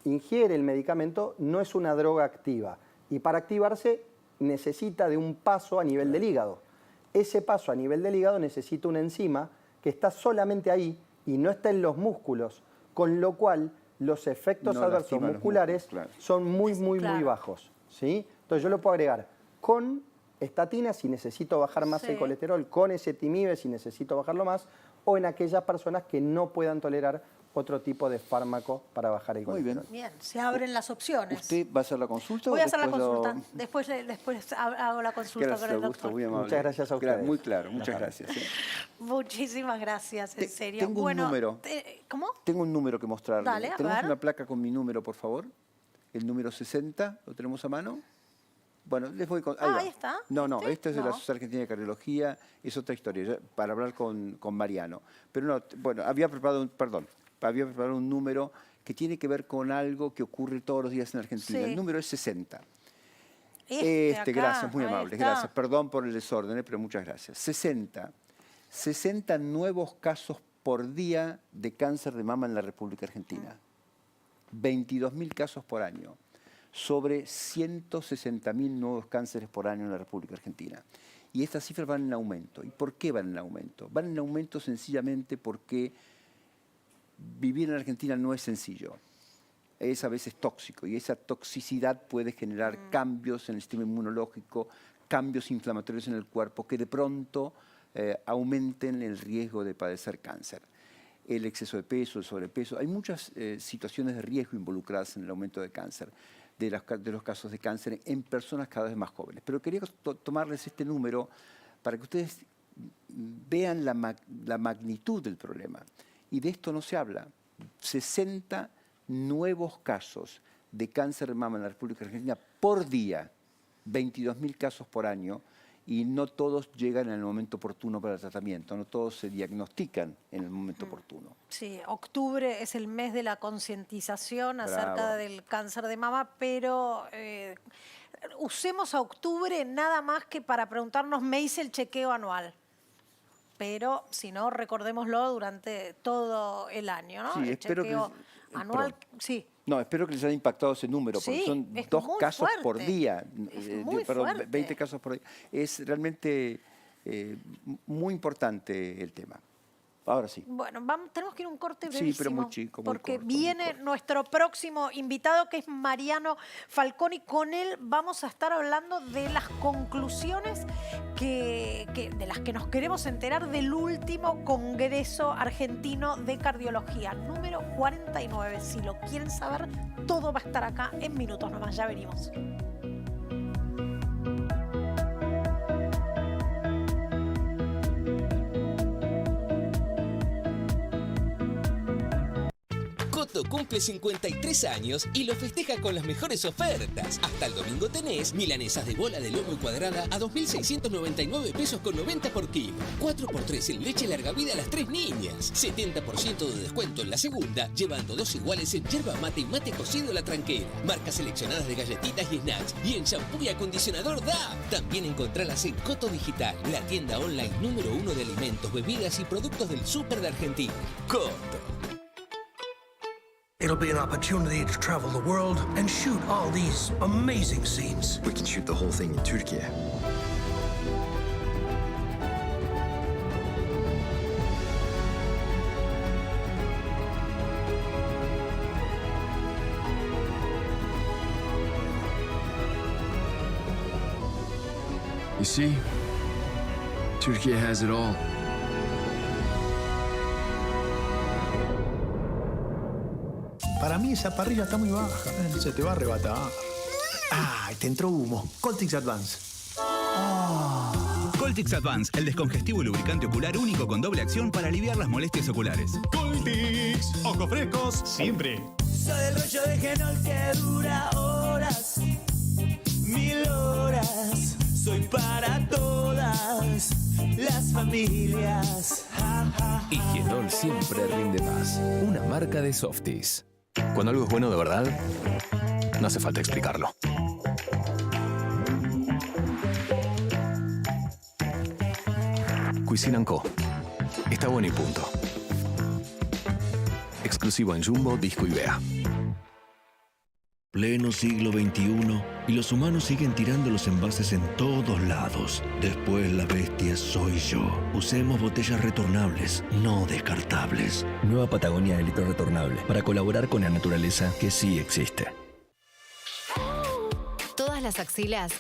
ingiere el medicamento no es una droga activa. Y para activarse necesita de un paso a nivel del hígado. Ese paso a nivel del hígado necesita una enzima que está solamente ahí y no está en los músculos, con lo cual los efectos adversos musculares son muy bajos, ¿sí? Entonces yo lo puedo agregar con estatina si necesito bajar más el colesterol, con ezetimibe si necesito bajarlo más, o en aquellas personas que no puedan tolerar otro tipo de fármaco para bajar el colesterol. Muy bien, se abren las opciones. ¿Usted va a hacer la consulta? Voy a hacer la consulta. Después hago la consulta gracias, con el doctor. muy amable. Muchas gracias a ustedes. Muy claro, muchas gracias. Muchísimas gracias, en serio. Tengo un número. ¿Cómo? Tengo un número que mostrarle. Dale, a ¿Tenemos ver. una placa con mi número, por favor? El número 60, ¿lo tenemos a mano? Bueno, les voy con... Ahí está. No, ¿Este? esta es de la Sociedad Argentina de Cardiología, es otra historia, para hablar con Mariano. Pero no, bueno, había preparado un número que tiene que ver con algo que ocurre todos los días en Argentina. El número es 60. Gracias, muy amables, gracias. Perdón por el desorden, pero muchas gracias. 60 nuevos casos por día de cáncer de mama en la República Argentina. 22.000 casos por año. Sobre 160.000 nuevos cánceres por año en la República Argentina. Y estas cifras van en aumento. ¿Y por qué van en aumento? Van en aumento sencillamente porque vivir en Argentina no es sencillo. Es a veces tóxico y esa toxicidad puede generar cambios en el sistema inmunológico, cambios inflamatorios en el cuerpo que de pronto aumenten el riesgo de padecer cáncer. El exceso de peso, el sobrepeso, hay muchas situaciones de riesgo involucradas en el aumento de cáncer, de los casos de cáncer en personas cada vez más jóvenes. Pero quería tomarles este número para que ustedes vean la magnitud del problema. Y de esto no se habla. 60 nuevos casos de cáncer de mama en la República Argentina por día, 22.000 casos por año, y no todos llegan en el momento oportuno para el tratamiento, no todos se diagnostican en el momento oportuno. Sí, octubre es el mes de la concientización acerca del cáncer de mama, pero usemos a octubre nada más que para preguntarnos, ¿me hice el chequeo anual? Pero, si no, recordémoslo durante todo el año, ¿no? Sí, el espero chequeo anual, perdón. sí. No, espero que les haya impactado ese número, porque son 2 casos por día. Perdón, 20 casos por día. Es realmente muy importante el tema. Ahora sí. Bueno, tenemos que ir a un corte brevísimo. Sí, pero muy chico. Porque viene nuestro próximo invitado, que es Mariano Falconi. Con él vamos a estar hablando de las conclusiones de las que nos queremos enterar del último Congreso Argentino de Cardiología, número 49. Si lo quieren saber, todo va a estar acá en minutos nomás. Ya venimos. Coto cumple 53 años y lo festeja con las mejores ofertas. Hasta el domingo tenés milanesas de bola de lomo y cuadrada a 2.699 pesos con 90 por kilo. 4x3 en leche larga vida a las 3 niñas. 70% de descuento en la segunda, llevando 2 iguales en yerba mate y mate cocido La Tranquera. Marcas seleccionadas de galletitas y snacks. Y en shampoo y acondicionador DAF. También encontralas en Coto Digital, la tienda online número 1 de alimentos, bebidas y productos del súper de Argentina. Coto. It'll be an opportunity to travel the world and shoot all these amazing scenes. We can shoot the whole thing in Turkey. You see, Turkey has it all. Para mí esa parrilla está muy baja. Se te va a arrebatar. ¡Ay, te entró humo! Coltix Advance. Coltix Advance, el descongestivo y lubricante ocular único con doble acción para aliviar las molestias oculares. Coltix, ojos frescos, siempre. Soy el rollo de Genol que dura horas, 1000 horas. Soy para todas las familias. Y Genol siempre rinde más. Una marca de Softies. Cuando algo es bueno de verdad, no hace falta explicarlo. Cuisine & Co. Está bueno y punto. Exclusivo en Jumbo, Disco y Bea. Pleno siglo XXI y los humanos siguen tirando los envases en todos lados. Después la bestia soy yo. Usemos botellas retornables, no descartables. Nueva Patagonia de litro retornable para colaborar con la naturaleza que sí existe. Todas las axilas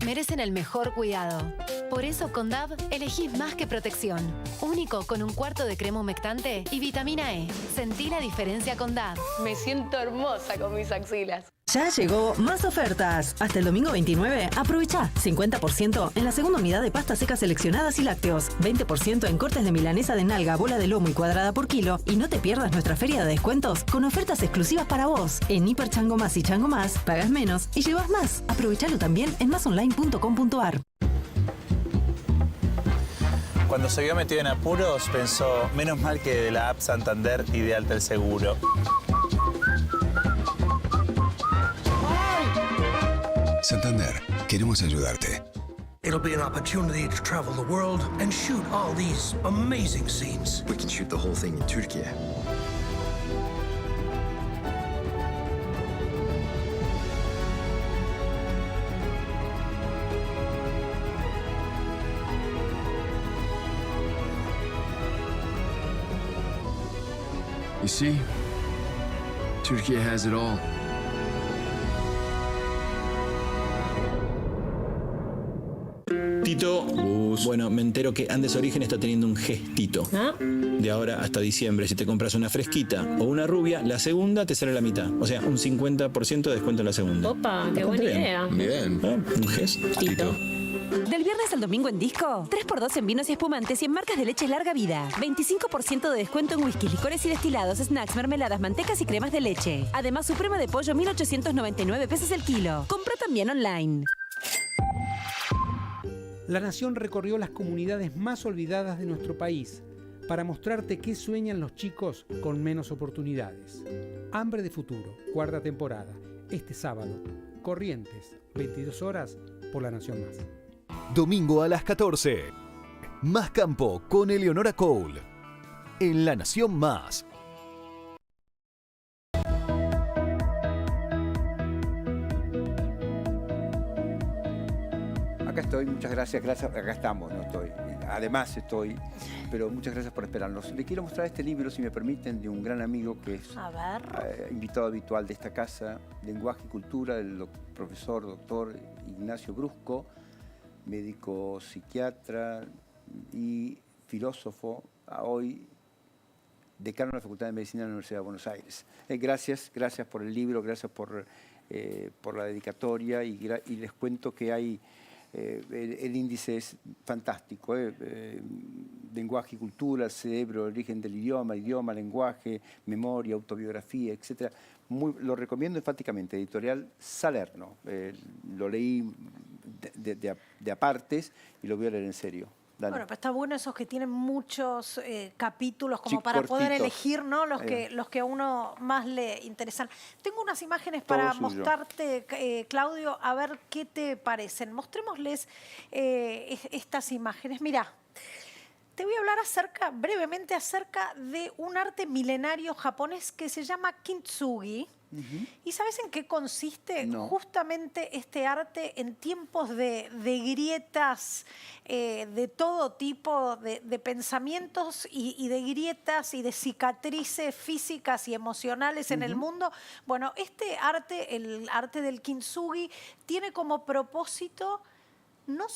merecen el mejor cuidado. Por eso con Dove elegís más que protección. Único con un cuarto de crema humectante y vitamina E. Sentí la diferencia con Dove. Me siento hermosa con mis axilas. Ya llegó más ofertas. Hasta el domingo 29, aprovecha 50% en la segunda unidad de pastas secas seleccionadas y lácteos, 20% en cortes de milanesa de nalga, bola de lomo y cuadrada por kilo, y no te pierdas nuestra feria de descuentos con ofertas exclusivas para vos. En Hiper Chango Más y Chango Más, pagas menos y llevas más. Aprovechalo también en masonline.com.ar. Cuando se vio metido en apuros, pensó, menos mal que de la app Santander idealta el seguro. Santander, queremos ayudarte. It'll be an opportunity to travel the world and shoot all these amazing scenes. We can shoot the whole thing in Turkey. You see, Turkey has it all. Tito, bueno, me entero que Andes Origen está teniendo un gestito. De ahora hasta diciembre, si te compras una fresquita o una rubia, la segunda te sale la mitad. O sea, un 50% de descuento en la segunda. Opa, qué buena idea. Bien. Un gestito. Del viernes al domingo en Disco, 3x2 en vinos y espumantes y en marcas de leche larga vida. 25% de descuento en whisky, licores y destilados, snacks, mermeladas, mantecas y cremas de leche. Además, suprema de pollo, 1.899 pesos el kilo. Compra también online. La Nación recorrió las comunidades más olvidadas de nuestro país para mostrarte qué sueñan los chicos con menos oportunidades. Hambre de Futuro, cuarta temporada, este sábado. Corrientes, 22 horas, por La Nación Más. Domingo a las 14. Más Campo con Eleonora Cole. En La Nación Más. Acá estoy, muchas gracias, acá estamos, no estoy. Además estoy, pero muchas gracias por esperarnos. Le quiero mostrar este libro, si me permiten, de un gran amigo que es invitado habitual de esta casa, Lenguaje y Cultura, del profesor doctor Ignacio Brusco, médico psiquiatra y filósofo, hoy decano de la Facultad de Medicina de la Universidad de Buenos Aires. Gracias por el libro, gracias por la dedicatoria y les cuento que hay... el índice es fantástico, lenguaje y cultura, el cerebro, el origen del idioma, lenguaje, memoria, autobiografía, etc. Lo recomiendo enfáticamente, editorial Salerno. Lo leí de apartes y lo voy a leer en serio. Dale. Bueno, pues está bueno esos que tienen muchos capítulos como para poder elegir, ¿no? Los que a uno más le interesan. Tengo unas imágenes para mostrarte, Claudio, a ver qué te parecen. Mostrémosles estas imágenes. Mirá, te voy a hablar brevemente acerca de un arte milenario japonés que se llama kintsugi. ¿Y sabes en qué consiste justamente este arte en tiempos de grietas de todo tipo, de pensamientos y de grietas y de cicatrices físicas y emocionales en el mundo? Bueno, este arte, el arte del kintsugi, tiene como propósito no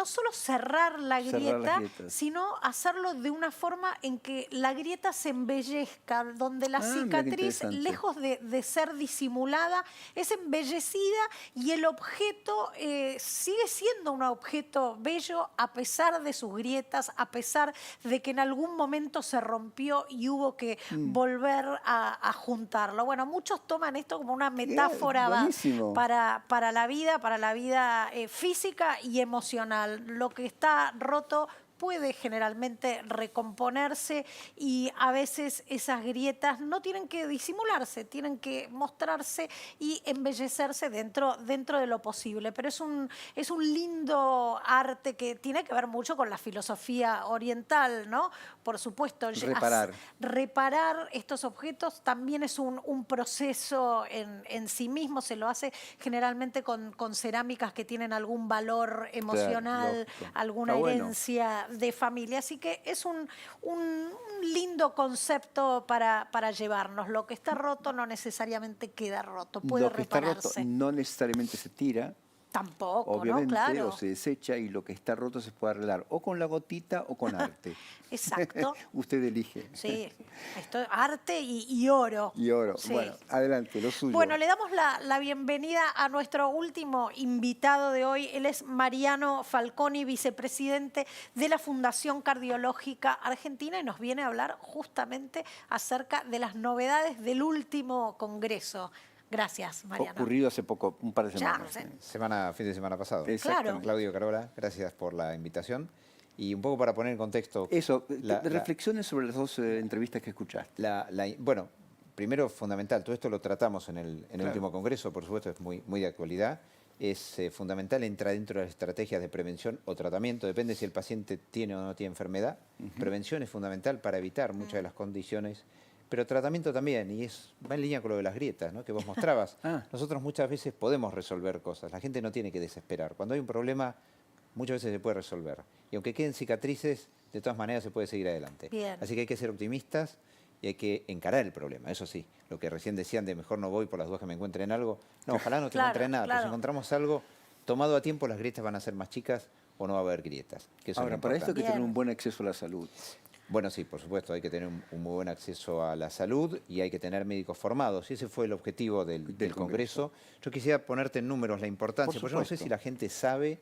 solo cerrar la grieta, sino hacerlo de una forma en que la grieta se embellezca, donde la cicatriz, lejos de ser disimulada, es embellecida y el objeto sigue siendo un objeto bello a pesar de sus grietas, a pesar de que en algún momento se rompió y hubo que volver a juntarlo. Bueno, muchos toman esto como una metáfora para la vida física y emocional. Lo que está roto puede generalmente recomponerse y a veces esas grietas no tienen que disimularse, tienen que mostrarse y embellecerse dentro de lo posible. Pero es un lindo arte que tiene que ver mucho con la filosofía oriental, ¿no? Por supuesto, reparar estos objetos también es un proceso en sí mismo. Se lo hace generalmente con cerámicas que tienen algún valor emocional, alguna herencia de familia, así que es un lindo concepto para llevarnos. Lo que está roto no necesariamente queda roto, puede repararse. Lo que está roto no necesariamente se tira. Tampoco, obviamente, ¿no? Claro. O se desecha y lo que está roto se puede arreglar o con la gotita o con arte. Exacto. Usted elige. Sí, esto es arte y oro. Y oro. Sí. Bueno, adelante, lo suyo. Bueno, le damos la bienvenida a nuestro último invitado de hoy. Él es Mariano Falconi, vicepresidente de la Fundación Cardiológica Argentina y nos viene a hablar justamente acerca de las novedades del último congreso. Gracias, Mariano. Ocurrido hace poco, un par de semanas. Fin de semana pasado. Claro. Claudio, Carola, gracias por la invitación. Y un poco para poner en contexto... Eso, reflexiones sobre las dos entrevistas que escuchaste. Bueno, primero, fundamental, todo esto lo tratamos en el último congreso, por supuesto, es muy de actualidad. Es fundamental entrar dentro de las estrategias de prevención o tratamiento, depende si el paciente tiene o no tiene enfermedad. Prevención es fundamental para evitar muchas de las condiciones. Pero tratamiento también, y va en línea con lo de las grietas, ¿no? Que vos mostrabas. Nosotros muchas veces podemos resolver cosas, la gente no tiene que desesperar. Cuando hay un problema, muchas veces se puede resolver. Y aunque queden cicatrices, de todas maneras se puede seguir adelante. Bien. Así que hay que ser optimistas y hay que encarar el problema. Eso sí, lo que recién decían de mejor no voy por las dudas que me encuentren algo. No, ojalá no te encuentren nada, pero si encontramos algo tomado a tiempo, las grietas van a ser más chicas o no va a haber grietas. Que eso ahora, para esto hay que tener un buen acceso a la salud. Bueno, sí, por supuesto, hay que tener un muy buen acceso a la salud y hay que tener médicos formados. Y ese fue el objetivo del Congreso. Yo quisiera ponerte en números la importancia, porque yo no sé si la gente sabe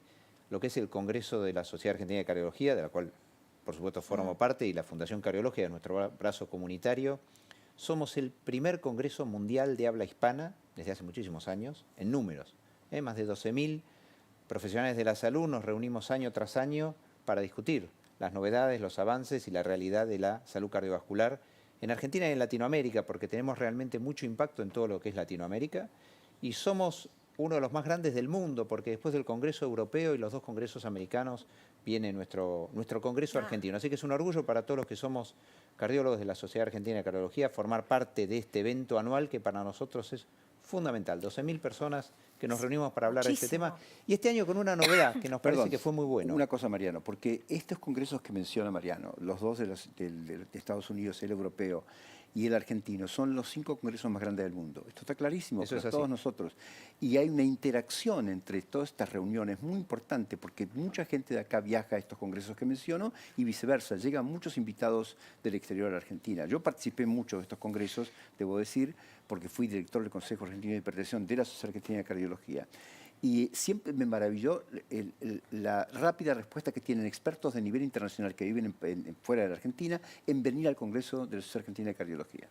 lo que es el Congreso de la Sociedad Argentina de Cardiología, de la cual, por supuesto, formo parte, y la Fundación Cardiológica, de nuestro brazo comunitario. Somos el primer Congreso mundial de habla hispana, desde hace muchísimos años, en números. Más de 12.000 profesionales de la salud nos reunimos año tras año para discutir las novedades, los avances y la realidad de la salud cardiovascular en Argentina y en Latinoamérica, porque tenemos realmente mucho impacto en todo lo que es Latinoamérica y somos uno de los más grandes del mundo, porque después del Congreso Europeo y los dos congresos americanos viene nuestro Congreso argentino. Así que es un orgullo para todos los que somos cardiólogos de la Sociedad Argentina de Cardiología formar parte de este evento anual que para nosotros es fundamental. 12.000 personas que nos reunimos para hablar de este tema. Y este año con una novedad que nos parece que fue muy bueno. Una cosa, Mariano, porque estos congresos que menciona Mariano, los dos de Estados Unidos, el europeo y el argentino, son los 5 congresos más grandes del mundo. Esto está clarísimo para todos nosotros. Y hay una interacción entre todas estas reuniones muy importante, porque mucha gente de acá viaja a estos congresos que menciono y viceversa. Llegan muchos invitados del exterior a la Argentina. Yo participé mucho de estos congresos, debo decir, porque fui director del Consejo Argentino de Hipertensión de la Sociedad Argentina de Cardiología. Y siempre me maravilló la rápida respuesta que tienen expertos de nivel internacional que viven fuera de la Argentina en venir al Congreso de la Sociedad Argentina de Cardiología.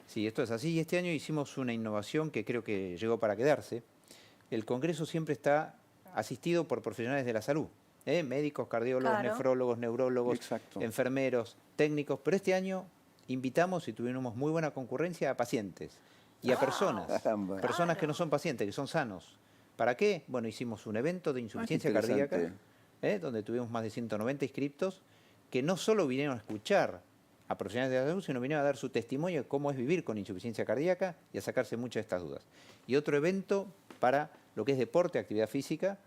Sí, esto es así. Y este año hicimos una innovación que creo que llegó para quedarse. El Congreso siempre está asistido por profesionales de la salud. Médicos, cardiólogos, nefrólogos, neurólogos, enfermeros, técnicos. Pero este año invitamos y tuvimos muy buena concurrencia a pacientes y a personas que no son pacientes, que son sanos. ¿Para qué? Bueno, hicimos un evento de insuficiencia cardíaca, donde tuvimos más de 190 inscriptos, que no solo vinieron a escuchar a profesionales de la salud, sino vinieron a dar su testimonio de cómo es vivir con insuficiencia cardíaca y a sacarse muchas de estas dudas. Y otro evento para lo que es deporte, actividad física,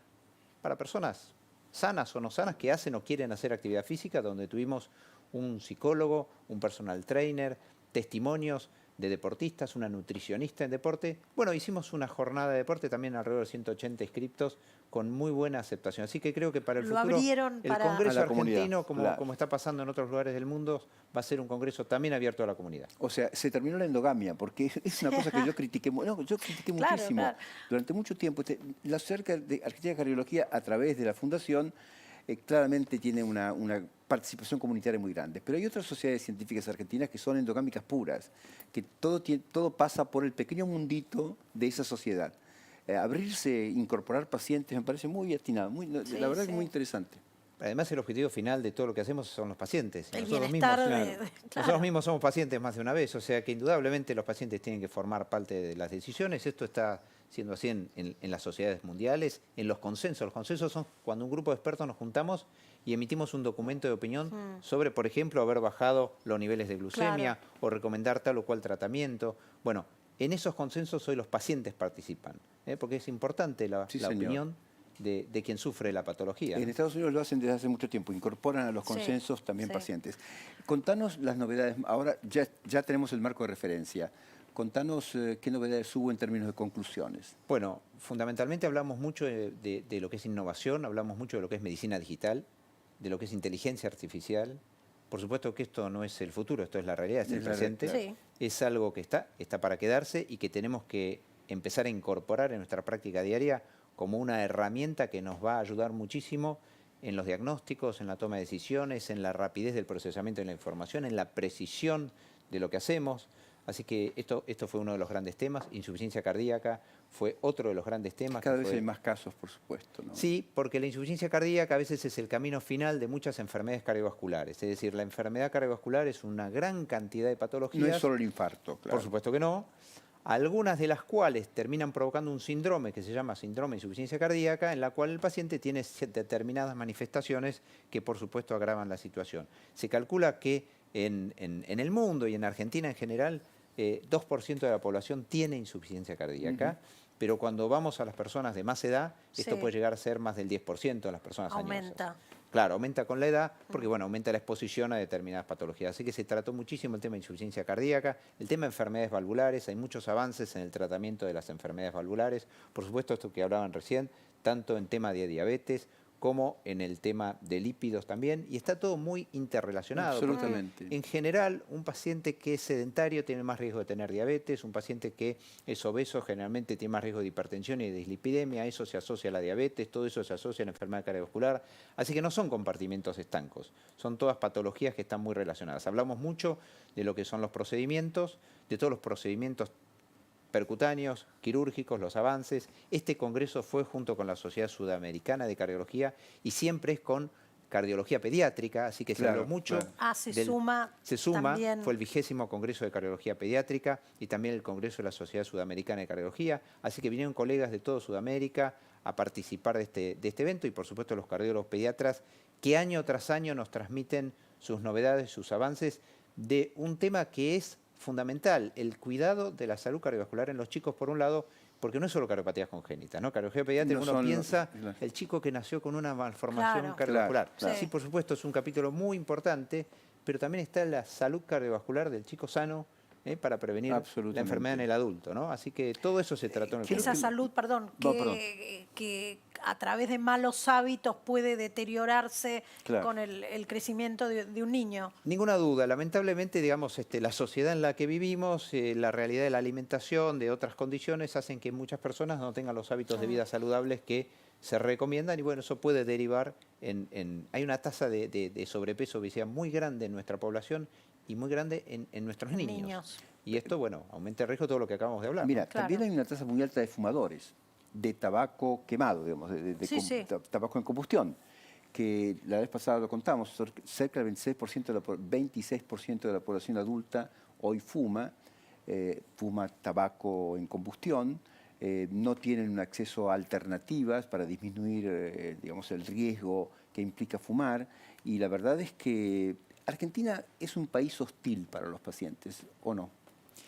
para personas sanas o no sanas que hacen o quieren hacer actividad física, donde tuvimos un psicólogo, un personal trainer, testimonios de deportistas, una nutricionista en deporte. Bueno, hicimos una jornada de deporte también alrededor de 180 inscriptos con muy buena aceptación. Así que creo que para el futuro el Congreso argentino, como está pasando en otros lugares del mundo, va a ser un Congreso también abierto a la comunidad. O sea, se terminó la endogamia, porque es una cosa que yo critiqué, muchísimo. Durante mucho tiempo. La Sociedad de Argentina de Cardiología, a través de la Fundación, claramente tiene una participación comunitaria muy grande. Pero hay otras sociedades científicas argentinas que son endogámicas puras, que todo pasa por el pequeño mundito de esa sociedad. Abrirse, incorporar pacientes, me parece muy atinado, la verdad que es muy interesante. Además, el objetivo final de todo lo que hacemos son los pacientes. El nosotros mismos somos pacientes más de una vez, o sea que indudablemente los pacientes tienen que formar parte de las decisiones. Esto está siendo así en las sociedades mundiales, en los consensos. Los consensos son cuando un grupo de expertos nos juntamos y emitimos un documento de opinión sobre, por ejemplo, haber bajado los niveles de glucemia o recomendar tal o cual tratamiento. Bueno, en esos consensos hoy los pacientes participan, porque es importante la opinión de quien sufre la patología. En Estados Unidos lo hacen desde hace mucho tiempo, incorporan a los consensos también pacientes. Contanos las novedades, ahora ya tenemos el marco de referencia. Contanos qué novedades hubo en términos de conclusiones. Bueno, fundamentalmente hablamos mucho de lo que es innovación, hablamos mucho de lo que es medicina digital, de lo que es inteligencia artificial. Por supuesto que esto no es el futuro, esto es la realidad, es el presente. Sí. Es algo que está para quedarse y que tenemos que empezar a incorporar en nuestra práctica diaria como una herramienta que nos va a ayudar muchísimo en los diagnósticos, en la toma de decisiones, en la rapidez del procesamiento de la información, en la precisión de lo que hacemos. Así que esto fue uno de los grandes temas. Insuficiencia cardíaca fue otro de los grandes temas. Cada vez hay más casos, por supuesto, ¿no? Sí, porque la insuficiencia cardíaca a veces es el camino final de muchas enfermedades cardiovasculares. Es decir, la enfermedad cardiovascular es una gran cantidad de patologías. No es solo el infarto, claro. Por supuesto que no. Algunas de las cuales terminan provocando un síndrome que se llama síndrome de insuficiencia cardíaca, en la cual el paciente tiene determinadas manifestaciones que por supuesto agravan la situación. Se calcula que en el mundo y en Argentina en general, 2% de la población tiene insuficiencia cardíaca, pero cuando vamos a las personas de más edad, esto puede llegar a ser más del 10% de las personas añosas. Claro, aumenta con la edad porque bueno, aumenta la exposición a determinadas patologías. Así que se trató muchísimo el tema de insuficiencia cardíaca, el tema de enfermedades valvulares. Hay muchos avances en el tratamiento de las enfermedades valvulares. Por supuesto, esto que hablaban recién, tanto en tema de diabetes como en el tema de lípidos también, y está todo muy interrelacionado. Absolutamente. En general, un paciente que es sedentario tiene más riesgo de tener diabetes, un paciente que es obeso generalmente tiene más riesgo de hipertensión y de dislipidemia, eso se asocia a la diabetes, todo eso se asocia a la enfermedad cardiovascular, así que no son compartimentos estancos, son todas patologías que están muy relacionadas. Hablamos mucho de lo que son los procedimientos, de todos los procedimientos percutáneos, quirúrgicos, los avances. Este congreso fue junto con la Sociedad Sudamericana de Cardiología y siempre es con cardiología pediátrica, así que se habló mucho. Se suma también. Fue el 20º Congreso de Cardiología Pediátrica y también el Congreso de la Sociedad Sudamericana de Cardiología, así que vinieron colegas de toda Sudamérica a participar de este evento y por supuesto los cardiólogos pediatras que año tras año nos transmiten sus novedades, sus avances de un tema que es fundamental, el cuidado de la salud cardiovascular en los chicos, por un lado, porque no es solo cardiopatías congénitas, ¿no? Cardiología pediátrica, uno piensa el chico que nació con una malformación cardiovascular. Sí, por supuesto, es un capítulo muy importante, pero también está la salud cardiovascular del chico sano para prevenir la enfermedad en el adulto, ¿no? Así que todo eso se trató en el Esa salud, que a través de malos hábitos puede deteriorarse con el crecimiento de un niño. Ninguna duda. Lamentablemente, digamos, la sociedad en la que vivimos, la realidad de la alimentación, de otras condiciones, hacen que muchas personas no tengan los hábitos de vida saludables que se recomiendan y bueno, eso puede derivar hay una tasa de sobrepeso, obesidad muy grande en nuestra población y muy grande en nuestros niños. Y esto, bueno, aumenta el riesgo de todo lo que acabamos de hablar. Mira, también hay una tasa muy alta de fumadores, de tabaco quemado, digamos, tabaco en combustión, que la vez pasada lo contamos, cerca del 26% de la población adulta hoy fuma tabaco en combustión, no tienen un acceso a alternativas para disminuir digamos, el riesgo que implica fumar, y la verdad es que Argentina es un país hostil para los pacientes, ¿o no?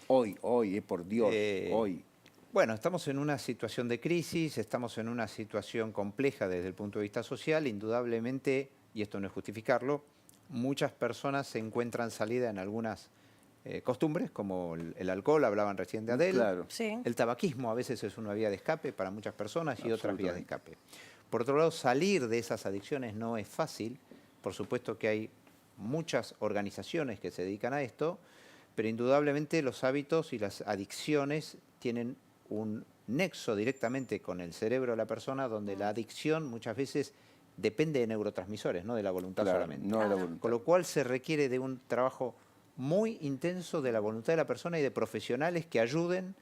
Hoy, por Dios, hoy. Bueno, estamos en una situación de crisis, estamos en una situación compleja desde el punto de vista social, indudablemente, y esto no es justificarlo, muchas personas se encuentran salida en algunas costumbres, como el alcohol, hablaban recién de Adele. Claro. Sí. El tabaquismo a veces es una vía de escape para muchas personas y otras vías de escape. Por otro lado, salir de esas adicciones no es fácil. Por supuesto que hay muchas organizaciones que se dedican a esto, pero indudablemente los hábitos y las adicciones tienen un nexo directamente con el cerebro de la persona, donde la adicción muchas veces depende de neurotransmisores, no de la voluntad solamente. No de la voluntad. Con lo cual se requiere de un trabajo muy intenso de la voluntad de la persona y de profesionales que ayuden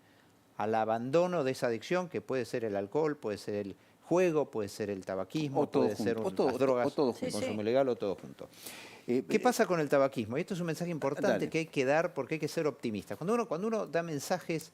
al abandono de esa adicción, que puede ser el alcohol, puede ser el juego, puede ser el tabaquismo, puede ser las drogas, consumo ilegal o todo junto. ¿Qué pasa con el tabaquismo? Y esto es un mensaje importante que hay que dar porque hay que ser optimista. Cuando uno da mensajes,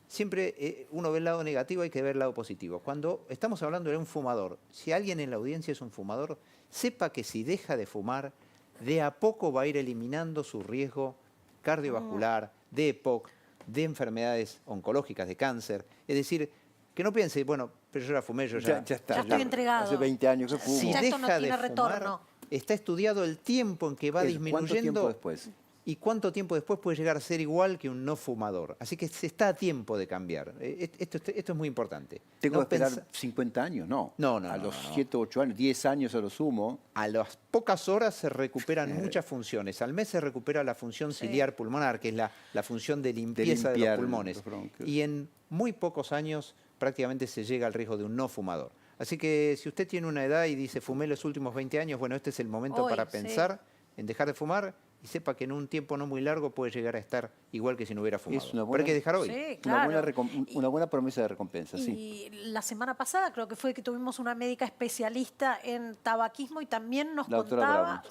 siempre uno ve el lado negativo, hay que ver el lado positivo. Cuando estamos hablando de un fumador, si alguien en la audiencia es un fumador, sepa que si deja de fumar, de a poco va a ir eliminando su riesgo cardiovascular, de EPOC, de enfermedades oncológicas, de cáncer. Es decir, que no piense, bueno, pero yo la fumé, yo ya está. Ya estoy entregado. Hace 20 años que fumo. Si Ya esto no deja tiene de retorno. fumar, está estudiado el tiempo en que va disminuyendo. ¿Cuánto tiempo después? Y cuánto tiempo después puede llegar a ser igual que un no fumador. Así que se está a tiempo de cambiar. Esto es muy importante. ¿Tengo que esperar 50 años? No. No. A los 7, 8 años, 10 años a lo sumo. A las pocas horas se recuperan muchas funciones. Al mes se recupera la función ciliar pulmonar, que es la función de limpieza de los pulmones. Y en muy pocos años prácticamente se llega al riesgo de un no fumador. Así que si usted tiene una edad y dice fumé los últimos 20 años, bueno, este es el momento para pensar en dejar de fumar y sepa que en un tiempo no muy largo puede llegar a estar igual que si no hubiera fumado. Pero hay que dejar hoy. Sí, claro. Una buena promesa de recompensa, Y la semana pasada creo que fue que tuvimos una médica especialista en tabaquismo y también nos contaba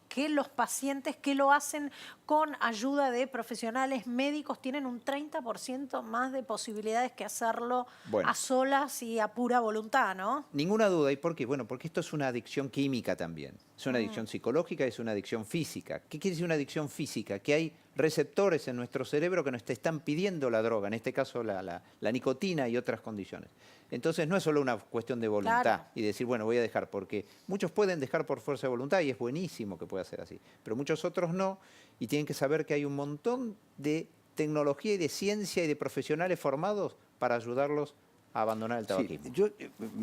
que los pacientes que lo hacen con ayuda de profesionales médicos tienen un 30% más de posibilidades que hacerlo a solas y a pura voluntad, ¿no? Ninguna duda. ¿Y por qué? Bueno, porque esto es una adicción química también. Es una adicción psicológica y es una adicción física. ¿Qué quiere decir una adicción física? Que hay receptores en nuestro cerebro que nos están pidiendo la droga, en este caso la nicotina y otras condiciones. Entonces no es solo una cuestión de voluntad y decir, bueno, voy a dejar, porque muchos pueden dejar por fuerza de voluntad y es buenísimo que pueda ser así, pero muchos otros no, y tienen que saber que hay un montón de tecnología y de ciencia y de profesionales formados para ayudarlos a abandonar el tabaquismo. Yo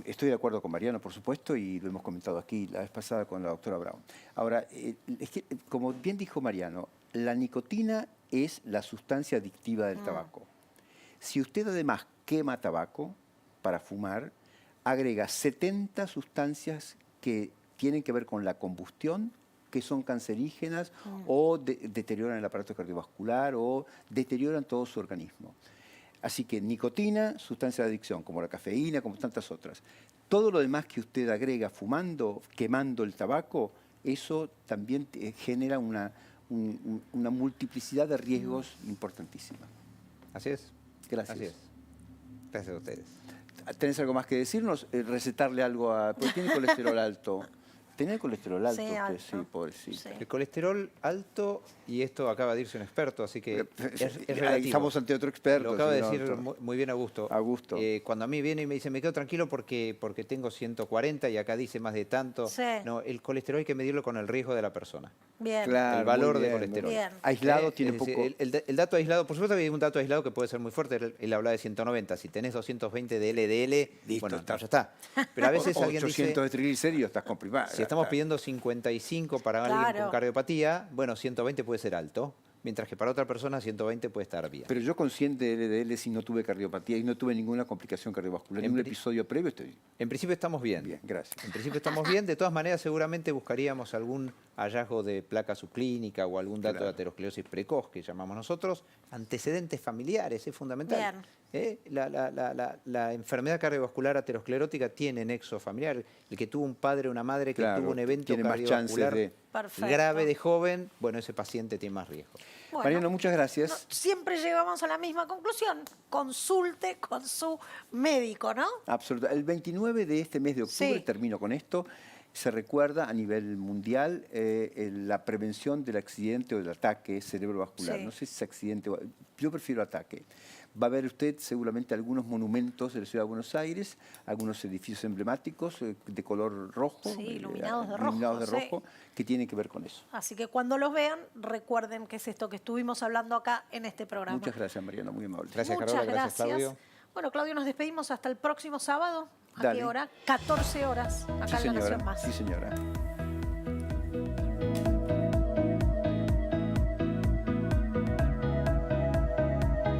estoy de acuerdo con Mariano, por supuesto, y lo hemos comentado aquí la vez pasada con la doctora Brown. Ahora, es que, como bien dijo Mariano, la nicotina es la sustancia adictiva del tabaco. Si usted además quema tabaco para fumar, agrega 70 sustancias que tienen que ver con la combustión, que son cancerígenas o deterioran el aparato cardiovascular o deterioran todo su organismo. Así que nicotina, sustancia de adicción, como la cafeína, como tantas otras. Todo lo demás que usted agrega fumando, quemando el tabaco, eso también genera una multiplicidad de riesgos importantísima. Así es. Gracias. Así es. Gracias a ustedes. ¿Tenés algo más que decirnos? Recetarle algo a... Porque tiene colesterol alto. ¿Tenía el colesterol alto? Sí, pobrecito. Sí. El colesterol alto, y esto acaba de irse un experto, así que es relativo. Estamos ante otro experto. Lo acaba de decir muy bien Augusto. Augusto. Cuando a mí viene y me dice, me quedo tranquilo porque tengo 140 y acá dice más de tanto. Sí. No, el colesterol hay que medirlo con el riesgo de la persona. Bien. Claro, el valor bien, de colesterol. Bien. Aislado tiene decir, poco... El dato aislado, por supuesto que hay un dato aislado que puede ser muy fuerte. Él hablaba de 190. Si tenés 220 de LDL, listo, bueno, está. Ya está. Pero a veces alguien 800 dice... de triglicéridos, estás comprimado. Si estamos pidiendo 55 para alguien con cardiopatía, bueno, 120 puede ser alto. Mientras que para otra persona 120 puede estar bien. Pero yo consciente de LDL, si no tuve cardiopatía y no tuve ninguna complicación cardiovascular, ningún episodio previo, estoy... En principio estamos bien. Bien, gracias. En principio estamos bien. De todas maneras, seguramente buscaríamos algún hallazgo de placa subclínica o algún dato de aterosclerosis precoz, que llamamos nosotros. Antecedentes familiares, es fundamental. La enfermedad cardiovascular aterosclerótica tiene nexo familiar. El que tuvo un padre o una madre que tuvo un evento cardiovascular grave de joven, bueno, ese paciente tiene más riesgo. Bueno, Mariano, muchas gracias. Siempre llegamos a la misma conclusión. Consulte con su médico, ¿no? Absolutamente. El 29 de este mes de octubre, Sí. termino con esto, se recuerda a nivel mundial la prevención del accidente o del ataque cerebrovascular. Sí. No sé si es accidente, yo prefiero ataque. Va a ver usted seguramente algunos monumentos de la ciudad de Buenos Aires, algunos edificios emblemáticos de color rojo, Sí, iluminados de rojo, rojo, que tienen que ver con eso. Así que cuando los vean, recuerden que es esto que estuvimos hablando acá en este programa. Muchas gracias, Mariana, muy amable. Gracias, Muchas Carola. Gracias, Claudio. Bueno, Claudio, nos despedimos hasta el próximo sábado. ¿A Dale. qué hora? 14 horas, acá Sí, en La señora. Nación Más. Sí, señora.